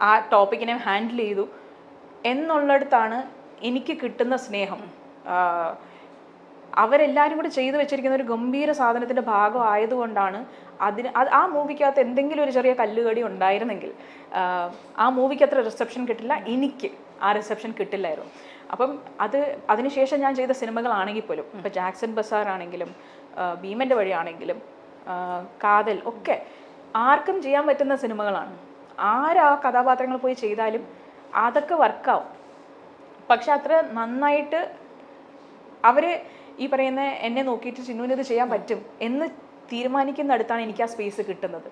ആ ടോപ്പിക്കിനെ ഹാൻഡിൽ ചെയ്തു എന്നുള്ളിടത്താണ് എനിക്ക് കിട്ടുന്ന സ്നേഹം. അവരെല്ലാവരും കൂടി ചെയ്തു വെച്ചിരിക്കുന്ന ഒരു ഗംഭീര സാധനത്തിൻ്റെ ഭാഗം ആയതുകൊണ്ടാണ് ആ മൂവിക്കകത്ത് എന്തെങ്കിലും ഒരു ചെറിയ കല്ലുകടി ഉണ്ടായിരുന്നെങ്കിൽ ആ മൂവിക്ക് അത്ര റിസപ്ഷൻ കിട്ടില്ല, എനിക്ക് ആ റിസപ്ഷൻ കിട്ടില്ലായിരുന്നു. അപ്പം അതിനുശേഷം ഞാൻ ചെയ്ത സിനിമകളാണെങ്കിൽ പോലും, ഇപ്പം ജാക്സൺ ബസാർ ആണെങ്കിലും ഭീമൻ്റെ വഴിയാണെങ്കിലും കാതൽ ഒക്കെ ആർക്കും ചെയ്യാൻ പറ്റുന്ന സിനിമകളാണ്. ആരാ കഥാപാത്രങ്ങൾ പോയി ചെയ്താലും അതൊക്കെ വർക്കാവും. പക്ഷെ അത്ര നന്നായിട്ട് അവർ ഈ പറയുന്ന എന്നെ നോക്കിയിട്ട് ചിന്നുവിന് ഇത് ചെയ്യാൻ പറ്റും എന്ന് തീരുമാനിക്കുന്നിടത്താണ് എനിക്ക് ആ സ്പേസ് കിട്ടുന്നത്.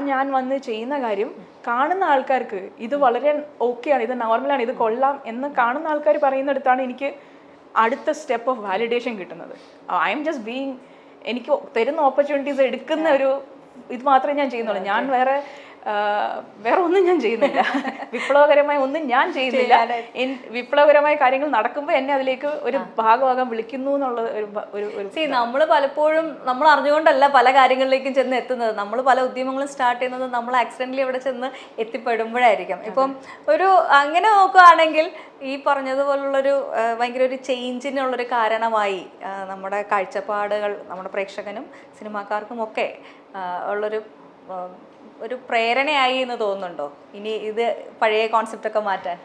ഞാൻ വന്ന് ചെയ്യുന്ന കാര്യം കാണുന്ന ആൾക്കാർക്ക് ഇത് വളരെ ഓക്കെയാണ്, ഇത് നോർമലാണ്, ഇത് കൊള്ളാം എന്ന് കാണുന്ന ആൾക്കാർ പറയുന്നിടത്താണ് എനിക്ക് അടുത്ത സ്റ്റെപ്പ് ഓഫ് വാലിഡേഷൻ കിട്ടുന്നത്. ഐ എം ജസ്റ്റ് ബീയിങ്, എനിക്ക് തരുന്ന ഓപ്പർച്യൂണിറ്റീസ് എടുക്കുന്ന ഒരു ഇത് മാത്രമേ ഞാൻ ചെയ്യുന്നുള്ളൂ. ഞാൻ വേറെ ഒന്നും ഞാൻ ചെയ്യുന്നില്ല, വിപ്ലവകരമായ ഒന്നും ഞാൻ ചെയ്യുന്നില്ല. വിപ്ലവകരമായ കാര്യങ്ങൾ നടക്കുമ്പോൾ എന്നെ അതിലേക്ക് ഒരു ഭാഗമാകാൻ വിളിക്കുന്നു എന്നുള്ള ഒരു നമ്മൾ പലപ്പോഴും നമ്മൾ അറിഞ്ഞുകൊണ്ടല്ല പല കാര്യങ്ങളിലേക്കും ചെന്ന് എത്തുന്നത്. നമ്മൾ പല ഉദ്യമങ്ങളും സ്റ്റാർട്ട് ചെയ്യുന്നത് നമ്മൾ ആക്സിഡന്റലി അവിടെ ചെന്ന് എത്തിപ്പെടുമ്പോഴായിരിക്കും. ഇപ്പം അങ്ങനെ നോക്കുകയാണെങ്കിൽ ഈ പറഞ്ഞതുപോലുള്ളൊരു ഭയങ്കര ഒരു ചേഞ്ചിനുള്ളൊരു കാരണമായി നമ്മുടെ കാഴ്ചപ്പാടുകൾ നമ്മുടെ പ്രേക്ഷകനും സിനിമാക്കാർക്കും ഒക്കെ ഉള്ളൊരു പ്രേരണയായി എന്ന് തോന്നുന്നുണ്ടോ? ഇനി ഇത് പഴയ കോൺസെപ്റ്റ് ഒക്കെ മാറ്റാൻ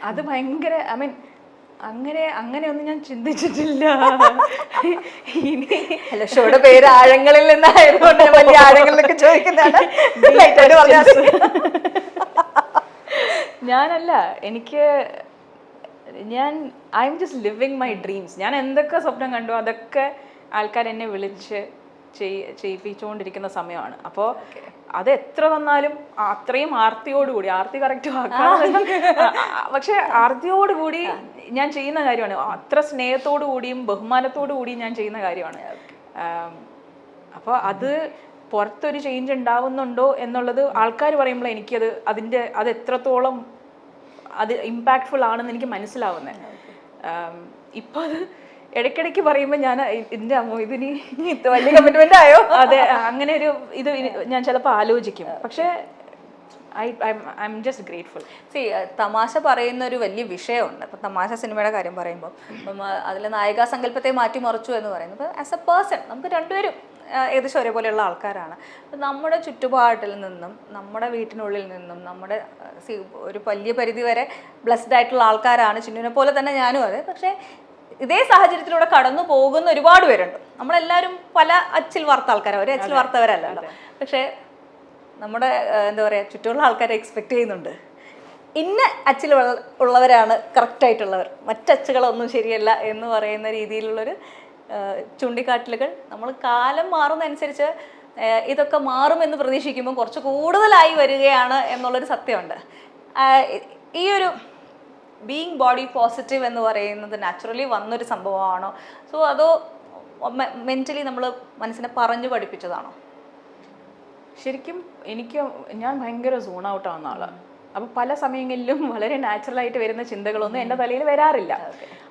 അത് ഭയങ്കര അങ്ങനെയൊന്നും ഞാൻ ചിന്തിച്ചിട്ടില്ല. അല്ല, ഷോയുടെ പേര് ആഴങ്ങളിൽ നിന്നായതുകൊണ്ട് വലിയ ആഴങ്ങളിലൊക്കെ ചോദിക്കുന്നതാണ്. ഞാനല്ല, I M just living my dreams. ഞാൻ എന്തൊക്കെ സ്വപ്നം കണ്ടു അതൊക്കെ ആൾക്കാർ എന്നെ വിളിച്ച് ചെയ്യിപ്പിച്ചുകൊണ്ടിരിക്കുന്ന സമയമാണ്. അപ്പോൾ അത് എത്ര വന്നാലും അത്രയും ആർത്തിയോടുകൂടി, ആർത്തി കറക്റ്റ് ആക്കണം, പക്ഷെ ആർത്തിയോടുകൂടി ഞാൻ ചെയ്യുന്ന കാര്യമാണ്. അത്ര സ്നേഹത്തോടു കൂടിയും ബഹുമാനത്തോടു കൂടിയും ഞാൻ ചെയ്യുന്ന കാര്യമാണ്. അപ്പോൾ അത് പുറത്തൊരു ചേഞ്ച് ഉണ്ടാവുന്നുണ്ടോ എന്നുള്ളത് ആൾക്കാർ പറയുമ്പോൾ എനിക്കത് അത് എത്രത്തോളം അത് ഇമ്പാക്ട്ഫുൾ ആണെന്ന് എനിക്ക് മനസ്സിലാവുന്നത്. ഇപ്പൊ അത് ഇടയ്ക്കിടയ്ക്ക് പറയുമ്പോൾ ഞാൻ ഇതിന്റെ അമ്മോ ഇതിന് വലിയ കമ്മിറ്റ്മെന്റ് ആയോ, അതെ, അങ്ങനെ ഒരു ഇത് ഞാൻ ചിലപ്പോൾ ആലോചിക്കും. പക്ഷേ ഐ എം ജസ്റ്റ് ഗ്രേറ്റ്ഫുൾ. തമാശ പറയുന്ന ഒരു വലിയ വിഷയമുണ്ട്. ഇപ്പം തമാശ സിനിമയുടെ കാര്യം പറയുമ്പോൾ ഇപ്പം അതിൽ നായികാ സങ്കല്പത്തെ മാറ്റിമറിച്ചു എന്ന് പറയുന്നത്, ഇപ്പം ആസ് എ പേഴ്സൺ നമുക്ക് രണ്ടുപേരും ഏകദേശം ഒരേപോലെയുള്ള ആൾക്കാരാണ്. അപ്പം നമ്മുടെ ചുറ്റുപാടിൽ നിന്നും നമ്മുടെ വീട്ടിനുള്ളിൽ നിന്നും നമ്മുടെ ഒരു വലിയ പരിധി വരെ ബ്ലെസ്ഡ് ആയിട്ടുള്ള ആൾക്കാരാണ്. ചിന്നുവിനെ പോലെ തന്നെ ഞാനും അതെ. പക്ഷേ ഇതേ സാഹചര്യത്തിലൂടെ കടന്നു പോകുന്ന ഒരുപാട് പേരുണ്ട്. നമ്മളെല്ലാവരും പല അച്ചിൽ വാർത്ത ആൾക്കാരാണ്, ഒരേ അച്ചിൽ വാർത്തവരല്ലല്ലോ. പക്ഷേ നമ്മുടെ എന്താ പറയുക, ചുറ്റുമുള്ള ആൾക്കാരെ എക്സ്പെക്ട് ചെയ്യുന്നുണ്ട് ഇന്ന അച്ചിൽ ഉള്ളവരാണ് കറക്റ്റായിട്ടുള്ളവർ, മറ്റച്ചുകളൊന്നും ശരിയല്ല എന്ന് പറയുന്ന രീതിയിലുള്ളൊരു ചൂണ്ടിക്കാട്ടലുകൾ. നമ്മൾ കാലം മാറുന്നതനുസരിച്ച് ഇതൊക്കെ മാറുമെന്ന് പ്രതീക്ഷിക്കുമ്പോൾ കുറച്ച് കൂടുതലായി വരികയാണ് എന്നുള്ളൊരു സത്യമുണ്ട്. ഈ ഒരു ബീയിങ് ബോഡി പോസിറ്റീവ് എന്ന് പറയുന്നത് നാച്ചുറലി വന്നൊരു സംഭവമാണോ, സോ അതോ മെൻ്റലി നമ്മൾ മനസ്സിനെ പറഞ്ഞു പഠിപ്പിച്ചതാണോ? ശരിക്കും ഞാൻ ഭയങ്കര സോൺ ഔട്ട് ആവുന്ന ആളാണ്. അപ്പം പല സമയങ്ങളിലും വളരെ നാച്ചുറലായിട്ട് വരുന്ന ചിന്തകളൊന്നും എൻ്റെ തലയിൽ വരാറില്ല.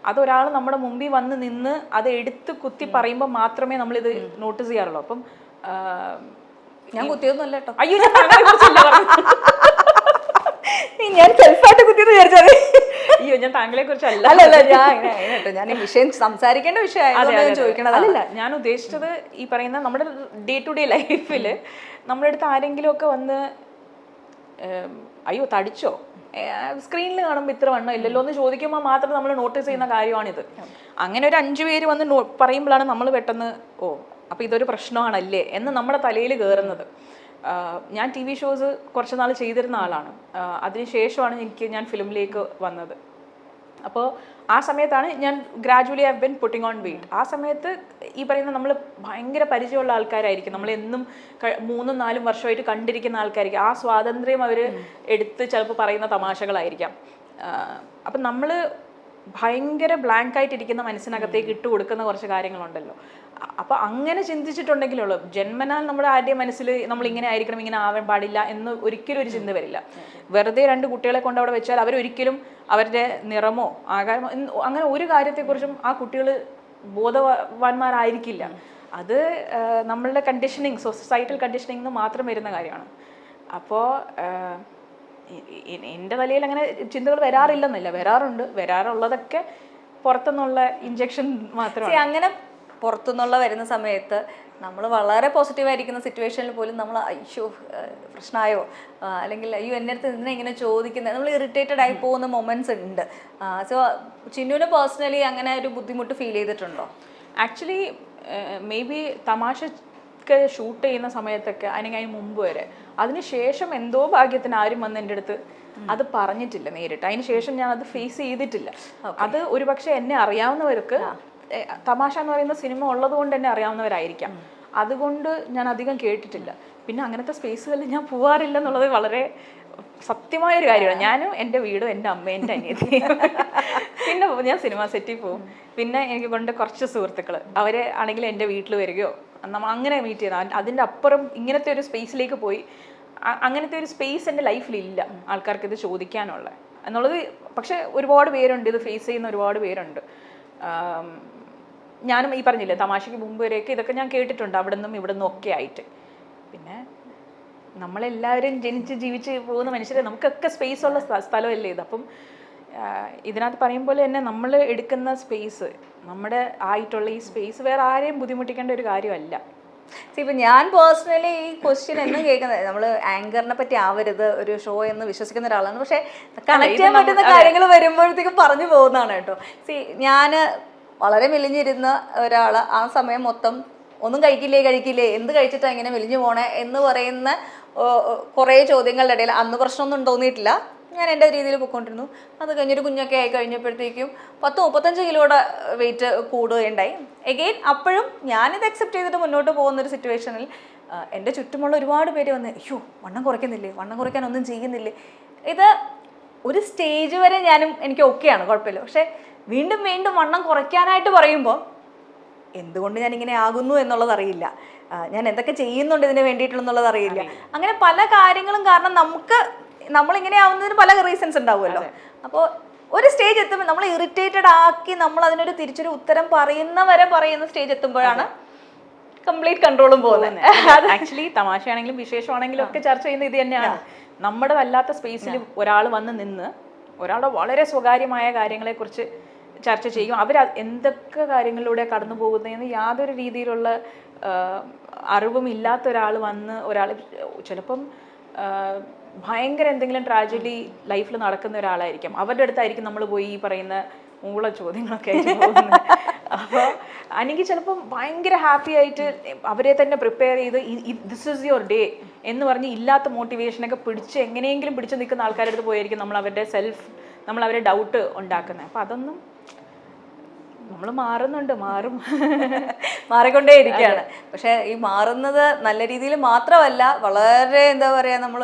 അതൊരാൾ നമ്മുടെ മുമ്പിൽ വന്ന് നിന്ന് അത് എടുത്ത് കുത്തി പറയുമ്പോൾ മാത്രമേ നമ്മളിത് നോട്ടീസ് ചെയ്യാറുള്ളൂ. അപ്പം ഞാൻ കുത്തിയൊന്നുമല്ല കേട്ടോ. അയ്യോ, ഞാൻ താങ്കളെ കുറിച്ചല്ല പറഞ്ഞത്. ഞാൻ സെൽഫായിട്ട് കുത്തിയെന്ന് വിചാരിച്ചത്. അയ്യോ, ഞാൻ താങ്കളെ കുറിച്ചല്ല. അല്ലല്ല, ഞാൻ ഈ വിഷയം സംസാരിക്കേണ്ട വിഷയം ചോദിക്കണത്. അല്ലല്ല, ഞാൻ ഉദ്ദേശിച്ചത് ഈ പറയുന്ന നമ്മുടെ ഡേ ടു ഡേ ലൈഫിൽ നമ്മുടെ അടുത്ത് ആരെങ്കിലും ഒക്കെ വന്ന് അയ്യോ തടിച്ചോ, സ്ക്രീനിൽ കാണുമ്പോൾ ഇത്ര വണ്ണം ഇല്ലല്ലോ എന്ന് ചോദിക്കുമ്പോൾ മാത്രം നമ്മൾ നോട്ടീസ് ചെയ്യുന്ന കാര്യമാണിത്. അങ്ങനെ ഒരു 5 പേര് വന്ന് പറയുമ്പോഴാണ് നമ്മൾ പെട്ടെന്ന് അപ്പോൾ ഇതൊരു പ്രശ്നമാണല്ലേ എന്ന് നമ്മുടെ തലയിൽ കയറുന്നത്. ഞാൻ TV ഷോസ് കുറച്ച് നാൾ ചെയ്തിരുന്ന ആളാണ്. അതിനുശേഷമാണ് ഞാൻ ഫിലിമിലേക്ക് വന്നത്. അപ്പോൾ ആ സമയത്താണ് ഞാൻ gradually have been putting on weight. ആ സമയത്ത് ഈ പറയുന്ന നമ്മൾ ഭയങ്കര പരിചയമുള്ള ആൾക്കാരായിരിക്കും, നമ്മൾ എന്നും 3-4 വർഷമായിട്ട് കണ്ടിരിക്കുന്ന ആൾക്കാരായിരിക്കും. ആ സ്വാതന്ത്ര്യം അവർ എടുത്ത് ചിലപ്പോൾ പറയുന്ന തമാശകളായിരിക്കാം. അപ്പം നമ്മൾ ഭയങ്കര ബ്ലാങ്ക് ആയിട്ടിരിക്കുന്ന മനസ്സിനകത്തേക്ക് ഇട്ട് കൊടുക്കുന്ന കുറച്ച് കാര്യങ്ങളുണ്ടല്ലോ. അപ്പോൾ അങ്ങനെ ചിന്തിച്ചിട്ടുണ്ടെങ്കിലുള്ളൂ ജന്മനാൽ നമ്മുടെ ആരുടെയും മനസ്സിൽ നമ്മൾ ഇങ്ങനെ ആയിരിക്കണം, ഇങ്ങനെ ആവാൻ പാടില്ല എന്ന് ഒരിക്കലും ഒരു ചിന്ത വരില്ല. വെറുതെ 2 കുട്ടികളെ കൊണ്ട് അവിടെ വെച്ചാൽ അവരൊരിക്കലും അവരുടെ നിറമോ ആകാരമോ അങ്ങനെ ഒരു കാര്യത്തെക്കുറിച്ചും ആ കുട്ടികൾ ബോധവാന്മാരായിരിക്കില്ല. അത് നമ്മളുടെ കണ്ടീഷനിങ്, സൊസൈറ്റൽ കണ്ടീഷനിങ് മാത്രം വരുന്ന കാര്യമാണ്. അപ്പോൾ എൻ്റെ തലയിൽ അങ്ങനെ ചിന്തകൾ വരാറില്ലെന്നല്ല, വരാറുള്ളതൊക്കെ പുറത്തുനിന്നുള്ള ഇഞ്ചക്ഷൻ മാത്രമാണ്. അങ്ങനെ പുറത്തുനിന്നുള്ള വരുന്ന സമയത്ത് നമ്മൾ വളരെ പോസിറ്റീവായിരിക്കുന്ന സിറ്റുവേഷനിൽ പോലും നമ്മൾ അയ്യോ പ്രശ്നമായോ, അല്ലെങ്കിൽ അയ്യോ എൻ്റെ അടുത്ത് ഇതിനെ ഇങ്ങനെ ചോദിക്കുന്നത്, നമ്മൾ ഇറിറ്റേറ്റഡ് ആയി പോകുന്ന മൊമെന്റ്സ് ഉണ്ട്. സോ ചിന്നുവിന് പേഴ്സണലി അങ്ങനെ ഒരു ബുദ്ധിമുട്ട് ഫീൽ ചെയ്തിട്ടുണ്ടോ? ആക്ച്വലി മേ ബി തമാശക്ക് ഷൂട്ട് ചെയ്യുന്ന സമയത്തൊക്കെ, അല്ലെങ്കിൽ അതിന് മുമ്പ് വരെ, അതിനുശേഷം എന്തോ ഭാഗ്യത്തിന് ആരും വന്ന് എൻ്റെ അടുത്ത് അത് പറഞ്ഞിട്ടില്ല നേരിട്ട്. അതിന് ശേഷം ഞാൻ അത് ഫേസ് ചെയ്തിട്ടില്ല. അത് ഒരുപക്ഷെ എന്നെ അറിയാവുന്നവർക്ക്, തമാശ എന്ന് പറയുന്ന സിനിമ ഉള്ളത് കൊണ്ട് എന്നെ അറിയാവുന്നവരായിരിക്കാം, അതുകൊണ്ട് ഞാൻ അധികം കേട്ടിട്ടില്ല. പിന്നെ അങ്ങനത്തെ സ്പേസുകളിൽ ഞാൻ പോവാറില്ല എന്നുള്ളത് വളരെ സത്യമായൊരു കാര്യമാണ്. ഞാനും എൻ്റെ വീടും എൻ്റെ അമ്മയും എൻ്റെ അനിയത്തിയും, പിന്നെ ഞാൻ സിനിമ സെറ്റിൽ പോകും. പിന്നെ എനിക്ക് കൊണ്ട് കുറച്ച് സുഹൃത്തുക്കൾ, അവരെ ആണെങ്കിൽ എൻ്റെ വീട്ടിൽ വരികയോ നമ്മൾ അങ്ങനെ മീറ്റ് ചെയ്താൽ, അതിൻ്റെ അപ്പുറം ഇങ്ങനത്തെ ഒരു സ്പേസിലേക്ക് പോയി അങ്ങനത്തെ ഒരു സ്പേസ് എൻ്റെ ലൈഫിലില്ല ആൾക്കാർക്ക് ഇത് ചോദിക്കാനുള്ള എന്നുള്ളത്. പക്ഷെ ഒരുപാട് പേരുണ്ട്, ഇത് ഫേസ് ചെയ്യുന്ന ഒരുപാട് പേരുണ്ട്. ഞാനും ഈ പറഞ്ഞില്ലേ തമാശയ്ക്ക് മുമ്പ് വരെയൊക്കെ ഇതൊക്കെ ഞാൻ കേട്ടിട്ടുണ്ട്, അവിടെ നിന്നും ഇവിടെ നിന്നും ഒക്കെ ആയിട്ട്. പിന്നെ നമ്മളെല്ലാവരും ജനിച്ച് ജീവിച്ച് പോകുന്ന മനുഷ്യരെ, നമുക്കൊക്കെ സ്പേസ് ഉള്ള സ്ഥലമല്ലേ ഇത്. അപ്പം ഇതിനകത്ത് പറയും പോലെ തന്നെ നമ്മൾ എടുക്കുന്ന സ്പേസ്, നമ്മുടെ ആയിട്ടുള്ള ഈ സ്പേസ് വേറെ ആരെയും ബുദ്ധിമുട്ടിക്കേണ്ട ഒരു കാര്യമല്ല. ഇപ്പം ഞാൻ പേഴ്സണലി ഈ ക്വസ്റ്റ്യൻ എന്നും കേൾക്കുന്നത്, നമ്മൾ ആങ്കറിനെ പറ്റി ആവരുത് ഒരു ഷോ എന്ന് വിശ്വസിക്കുന്ന ഒരാളാണ്. പക്ഷെ കണക്ട് ചെയ്യാൻ പറ്റുന്ന കാര്യങ്ങൾ വരുമ്പോഴത്തേക്കും പറഞ്ഞു പോകുന്നതാണ് കേട്ടോ. ഞാൻ വളരെ മെലിഞ്ഞിരുന്ന ഒരാൾ ആ സമയം മൊത്തം ഒന്നും കഴിക്കില്ലേ എന്ത് കഴിച്ചിട്ടാ ഇങ്ങനെ മെലിഞ്ഞു പോണേ എന്ന് പറയുന്ന കുറേ ചോദ്യങ്ങളുടെ ഇടയിൽ അന്ന് പ്രശ്നമൊന്നും തോന്നിയിട്ടില്ല. ഞാൻ എൻ്റെ രീതിയിൽ പോയിക്കൊണ്ടിരുന്നു. അത് കഴിഞ്ഞൊരു കുഞ്ഞൊക്കെ ആയി കഴിഞ്ഞപ്പോഴത്തേക്കും 10-35 കിലോയുടെ വെയിറ്റ് കൂടുകയുണ്ടായി. എഗെയിൻ അപ്പോഴും ഞാനിത് അക്സെപ്റ്റ് ചെയ്തിട്ട് മുന്നോട്ട് പോകുന്നൊരു സിറ്റുവേഷനിൽ എൻ്റെ ചുറ്റുമുള്ള ഒരുപാട് പേര് വന്ന് അയ്യോ വണ്ണം കുറയ്ക്കുന്നില്ലേ, വണ്ണം കുറയ്ക്കാൻ ഒന്നും ചെയ്യുന്നില്ലേ. ഇത് ഒരു സ്റ്റേജ് വരെ എനിക്ക് ഓക്കെയാണ്, കുഴപ്പമില്ല. പക്ഷേ വീണ്ടും വീണ്ടും വണ്ണം കുറയ്ക്കാനായിട്ട് പറയുമ്പോൾ എന്തുകൊണ്ട് ഞാൻ ഇങ്ങനെ ആകുന്നു എന്നുള്ളത് അറിയില്ല, ഞാൻ എന്തൊക്കെ ചെയ്യുന്നുണ്ട് ഇതിന് വേണ്ടിയിട്ടുള്ളത് അറിയില്ല. അങ്ങനെ പല കാര്യങ്ങളും കാരണം നമ്മളിങ്ങനെ ആവുന്നതിന് പല റീസൺസ് ഉണ്ടാവുമല്ലോ. അപ്പോൾ ഒരു സ്റ്റേജ് എത്തുമ്പോൾ നമ്മൾ ഇറിറ്റേറ്റഡ് ആക്കി നമ്മൾ അതിനൊരു തിരിച്ചൊരു ഉത്തരം പറയുന്ന സ്റ്റേജ് എത്തുമ്പോഴാണ് കംപ്ലീറ്റ് കൺട്രോളും പോകുന്നത്. ആക്ച്വലി തമാശയാണെങ്കിലും വിശേഷമാണെങ്കിലും ഒക്കെ ചർച്ച ചെയ്യുന്നത് ഇത് തന്നെയാണ്. നമ്മുടെ വല്ലാത്ത സ്പേസിൽ ഒരാൾ വന്ന് നിന്ന് ഒരാളുടെ വളരെ സ്വകാര്യമായ കാര്യങ്ങളെക്കുറിച്ച് ചർച്ച ചെയ്യും. അവർ എന്തൊക്കെ കാര്യങ്ങളിലൂടെ കടന്നു പോകുന്നതെന്ന് യാതൊരു രീതിയിലുള്ള അറിവും ഇല്ലാത്ത ഒരാൾ വന്ന് ചിലപ്പം ഭയങ്കര എന്തെങ്കിലും ട്രാജഡി ലൈഫിൽ നടക്കുന്ന ഒരാളായിരിക്കും, അവരുടെ അടുത്തായിരിക്കും നമ്മൾ പോയി ഈ പറയുന്ന മൂള ചോദ്യങ്ങളൊക്കെ ആയിട്ട് പോകുന്നത്. അപ്പോൾ എനിക്ക് ചിലപ്പം ഭയങ്കര ഹാപ്പി ആയിട്ട് അവരെ തന്നെ പ്രിപ്പയർ ചെയ്ത് ദിസ് ഈസ് യുവർ ഡേ എന്ന് പറഞ്ഞ് ഇല്ലാത്ത മോട്ടിവേഷനൊക്കെ എങ്ങനെയെങ്കിലും പിടിച്ച് നിൽക്കുന്ന ആൾക്കാരുടെ അടുത്ത് പോയിരിക്കും നമ്മൾ അവരെ ഡൗട്ട് ഉണ്ടാക്കുന്നത്. അപ്പം അതൊന്നും നമ്മൾ മാറിക്കൊണ്ടേയിരിക്കുകയാണ്. പക്ഷെ ഈ മാറുന്നത് നല്ല രീതിയിൽ മാത്രമല്ല, വളരെ എന്താ പറയുക, നമ്മൾ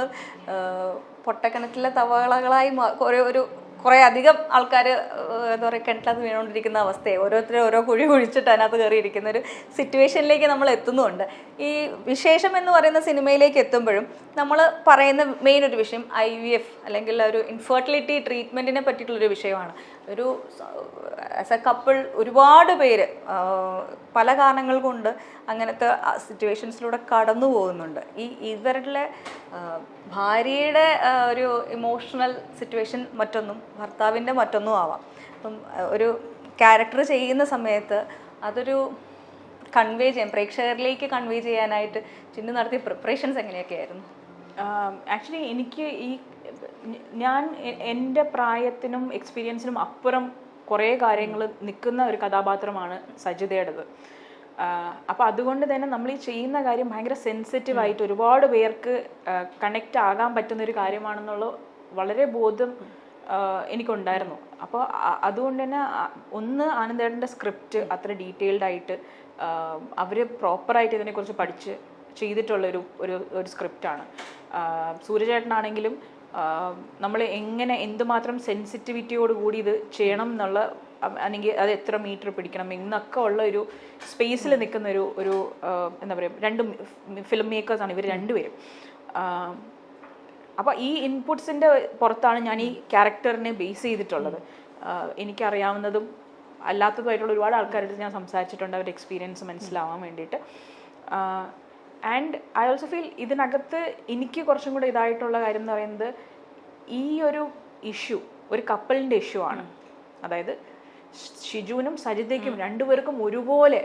പൊട്ടക്കിണറ്റിലെ തവളകളായി കുറേ അധികം ആൾക്കാർ എന്താ പറയുക കിണറ്റിലത് വീണുകൊണ്ടിരിക്കുന്ന അവസ്ഥയെ ഓരോരുത്തരും ഓരോ കുഴി കുഴിച്ചിട്ട് അതിനകത്ത് കയറിയിരിക്കുന്ന ഒരു സിറ്റുവേഷനിലേക്ക് നമ്മൾ എത്തുന്നുണ്ട്. ഈ വിശേഷം എന്ന് പറയുന്ന സിനിമയിലേക്ക് എത്തുമ്പോഴും നമ്മൾ പറയുന്ന മെയിൻ ഒരു വിഷയം IVF അല്ലെങ്കിൽ ഒരു ഇൻഫെർട്ടിലിറ്റി ട്രീറ്റ്മെൻറ്റിനെ പറ്റിയിട്ടുള്ളൊരു വിഷയമാണ്. ആസ് എ കപ്പിൾ ഒരുപാട് പേര് പല കാരണങ്ങൾ കൊണ്ട് അങ്ങനത്തെ സിറ്റുവേഷൻസിലൂടെ കടന്നു പോകുന്നുണ്ട്. ഇവരുടെ ഭാര്യയുടെ ഒരു ഇമോഷണൽ സിറ്റുവേഷൻ മറ്റൊന്നും, ഭർത്താവിൻ്റെ മറ്റൊന്നും ആവാം. അപ്പം ഒരു ക്യാരക്ടർ ചെയ്യുന്ന സമയത്ത് അതൊരു പ്രേക്ഷകരിലേക്ക് കൺവേ ചെയ്യാനായിട്ട് ചിന്നു നടത്തിയ പ്രിപ്പറേഷൻസ് എങ്ങനെയൊക്കെയായിരുന്നു? ആക്ച്വലി എനിക്ക് ഞാൻ എൻ്റെ പ്രായത്തിനും എക്സ്പീരിയൻസിനും അപ്പുറം കുറേ കാര്യങ്ങൾ നിൽക്കുന്ന ഒരു കഥാപാത്രമാണ് സജിതയുടേത്. അപ്പോൾ അതുകൊണ്ട് തന്നെ നമ്മൾ ഈ ചെയ്യുന്ന കാര്യം ഭയങ്കര സെൻസിറ്റീവായിട്ട് ഒരുപാട് പേർക്ക് കണക്റ്റ് ആകാൻ പറ്റുന്ന ഒരു കാര്യമാണെന്നുള്ള വളരെ ബോധം എനിക്കുണ്ടായിരുന്നു. അപ്പോൾ അതുകൊണ്ട് തന്നെ ആനന്ദേട്ടൻ്റെ സ്ക്രിപ്റ്റ് അത്ര ഡീറ്റെയിൽഡ് ആയിട്ട് അവർ പ്രോപ്പറായിട്ട് ഇതിനെക്കുറിച്ച് പഠിച്ച് ചെയ്തിട്ടുള്ളൊരു ഒരു സ്ക്രിപ്റ്റാണ്. സൂര്യചേട്ടനാണെങ്കിലും നമ്മൾ എന്തുമാത്രം സെൻസിറ്റിവിറ്റിയോടുകൂടി ഇത് ചെയ്യണം എന്നുള്ള, അല്ലെങ്കിൽ അത് എത്ര മീറ്റർ പിടിക്കണം എന്നൊക്കെ ഉള്ള ഒരു സ്പേസിൽ നിൽക്കുന്ന ഒരു എന്താ പറയുക, രണ്ട് ഫിലിം മേക്കേഴ്സാണ് ഇവർ രണ്ടുപേരും. അപ്പോൾ ഈ ഇൻപുട്സിൻ്റെ പുറത്താണ് ഞാൻ ഈ ക്യാരക്ടറിനെ ബേസ് ചെയ്തിട്ടുള്ളത്. എനിക്കറിയാവുന്നതും അല്ലാത്തതുമായിട്ടുള്ള ഒരുപാട് ആൾക്കാരുടെ ഞാൻ സംസാരിച്ചിട്ടുണ്ട്, അവരുടെ എക്സ്പീരിയൻസ് മനസ്സിലാവാൻ വേണ്ടിയിട്ട്. ആൻഡ് ഐ ഓൾസോ ഫീൽ ഇതിനകത്ത് എനിക്ക് കുറച്ചും കൂടെ ഇതായിട്ടുള്ള കാര്യം എന്ന് പറയുന്നത്, ഈ ഒരു ഇഷ്യൂ ഒരു കപ്പിളിൻ്റെ ഇഷ്യൂ ആണ്. അതായത് ഷിജുവിനും സജിതയ്ക്കും രണ്ടുപേർക്കും ഒരുപോലെ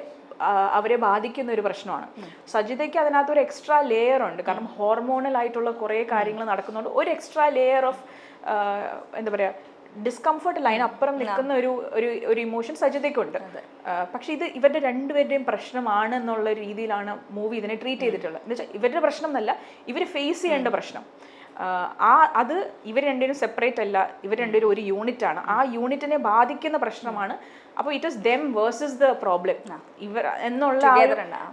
അവരെ ബാധിക്കുന്ന ഒരു പ്രശ്നമാണ്. സജിതയ്ക്ക് അതിനകത്ത് ഒരു എക്സ്ട്രാ ലെയർ ഉണ്ട്, കാരണം ഹോർമോണൽ ആയിട്ടുള്ള കുറേ കാര്യങ്ങൾ നടക്കുന്നുണ്ട്. ഒരു എക്സ്ട്രാ ലെയർ ഓഫ് എന്താ പറയുക ഡിസ്കംഫർട്ട് അതിനപ്പുറം നിൽക്കുന്ന ഒരു ഇമോഷൻ സജിതയ്ക്കുണ്ട്. പക്ഷെ ഇത് ഇവരുടെ രണ്ടുപേരുടെയും പ്രശ്നമാണ് എന്നുള്ള രീതിയിലാണ് മൂവി ഇതിനെ ട്രീറ്റ് ചെയ്തിട്ടുള്ളത്. എന്ന് വെച്ചാൽ ഇവരുടെ പ്രശ്നം എന്നല്ല, ഇവർ ഫേസ് ചെയ്യേണ്ട പ്രശ്നം. അത് ഇവർ രണ്ടുപേരും സെപ്പറേറ്റ് അല്ല, ഇവർ രണ്ടുപേരും ഒരു യൂണിറ്റ് ആണ്. ആ യൂണിറ്റിനെ ബാധിക്കുന്ന പ്രശ്നമാണ്. അപ്പോൾ it is them versus the problem ഇവർ എന്നുള്ള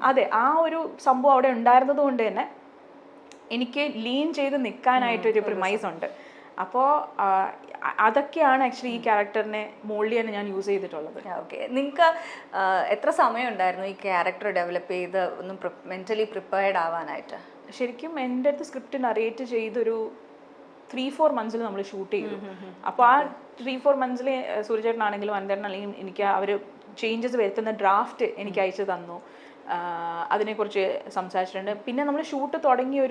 അതെ ആ ഒരു സംഭവം അവിടെ ഉണ്ടായിരുന്നത് കൊണ്ട് തന്നെ എനിക്ക് ലീൻ ചെയ്ത് നിൽക്കാനായിട്ടൊരു പ്രിമൈസ് ഉണ്ട്. അപ്പോൾ അതൊക്കെയാണ് ആക്ച്വലി ഈ ക്യാരക്ടറിനെ മോൾഡ് ചെയ്യാൻ ഞാൻ യൂസ് ചെയ്തിട്ടുള്ളത്. ഓക്കെ, നിങ്ങൾക്ക് എത്ര സമയം ഉണ്ടായിരുന്നു ഈ ക്യാരക്ടർ ഡെവലപ്പ് ചെയ്ത് ഒന്ന് മെൻ്റലി പ്രിപ്പയർഡ് ആവാനായിട്ട്? ശരിക്കും എൻ്റെ അടുത്ത് സ്ക്രിപ്റ്റ് നറേറ്റ് ചെയ്തൊരു 3-4 മന്ത്സിൽ നമ്മൾ ഷൂട്ട് ചെയ്തു. അപ്പോൾ ആ 3-4 മന്ത്സിൽ സൂര്യചേട്ടനാണെങ്കിലും അനന്തേട്ടനാണെങ്കിലും എനിക്ക് അവർ ചേഞ്ചസ് വരുത്തുന്ന ഡ്രാഫ്റ്റ് എനിക്ക് അയച്ചു തന്നു. അതിനെക്കുറിച്ച് സംസാരിച്ചിട്ടുണ്ട്. പിന്നെ നമ്മൾ ഷൂട്ട് തുടങ്ങിയ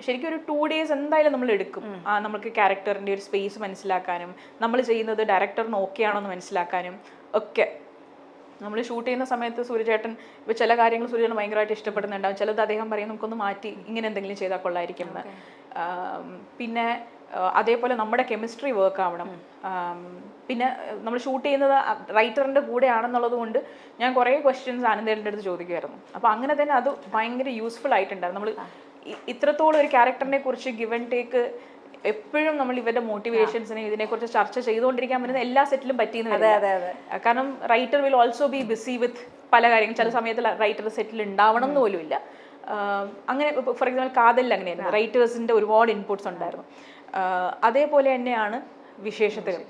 ശരിക്കും ഒരു 2 days എന്തായാലും നമ്മൾ എടുക്കും. നമുക്ക് ക്യാരക്ടറിൻ്റെ ഒരു സ്പേസ് മനസ്സിലാക്കാനും നമ്മൾ ചെയ്യുന്നത് ഡയറക്ടറിന് ഓക്കെ ആണോ എന്ന് മനസ്സിലാക്കാനും ഒക്കെ. നമ്മൾ ഷൂട്ട് ചെയ്യുന്ന സമയത്ത് സൂര്യചേട്ടൻ ഇപ്പോൾ ചില കാര്യങ്ങൾ സൂര്യചേട്ടൻ ഭയങ്കരമായിട്ട് ഇഷ്ടപ്പെടുന്നുണ്ടാവും, ചിലത് അദ്ദേഹം പറയും നമുക്കൊന്ന് മാറ്റി ഇങ്ങനെ എന്തെങ്കിലും ചെയ്താൽ കൊള്ളായിരിക്കും എന്ന്. പിന്നെ അതേപോലെ നമ്മുടെ കെമിസ്ട്രി വർക്ക് ആവണം. പിന്നെ നമ്മൾ ഷൂട്ട് ചെയ്യുന്നത് റൈറ്ററിൻ്റെ കൂടെ ആണെന്നുള്ളത് കൊണ്ട് ഞാൻ കുറേ ക്വസ്റ്റ്യൻസ് ആനന്ദേട്ടൻ്റെ അടുത്ത് ചോദിക്കുമായിരുന്നു. അപ്പോൾ അങ്ങനെ തന്നെ അത് ഭയങ്കര യൂസ്ഫുൾ ആയിട്ടുണ്ടായിരുന്നു. നമ്മൾ ഇത്രത്തോളം ഒരു ക്യാരക്ടറിനെ കുറിച്ച് ഗിവ് ആൻഡ് ടേക്ക് എപ്പോഴും നമ്മൾ ഇവരുടെ മോട്ടിവേഷൻസിനെ ഇതിനെക്കുറിച്ച് ചർച്ച ചെയ്തുകൊണ്ടിരിക്കാൻ പറ്റുന്ന എല്ലാ സെറ്റിലും പറ്റിയെന്ന് വരില്ല. കാരണം writer will also be busy with പല കാര്യങ്ങളും. ചില സമയത്ത് റൈറ്റർ സെറ്റിൽ ഉണ്ടാവണം എന്ന് പോലും ഇല്ല. അങ്ങനെ ഫോർ എക്സാമ്പിൾ കാതലിൽ അങ്ങനെയായിരുന്നു, റൈറ്റേഴ്സിന്റെ ഒരുപാട് ഇൻപുട്സ് ഉണ്ടായിരുന്നു. അതേപോലെ തന്നെയാണ് വിശേഷത്തുകൾ.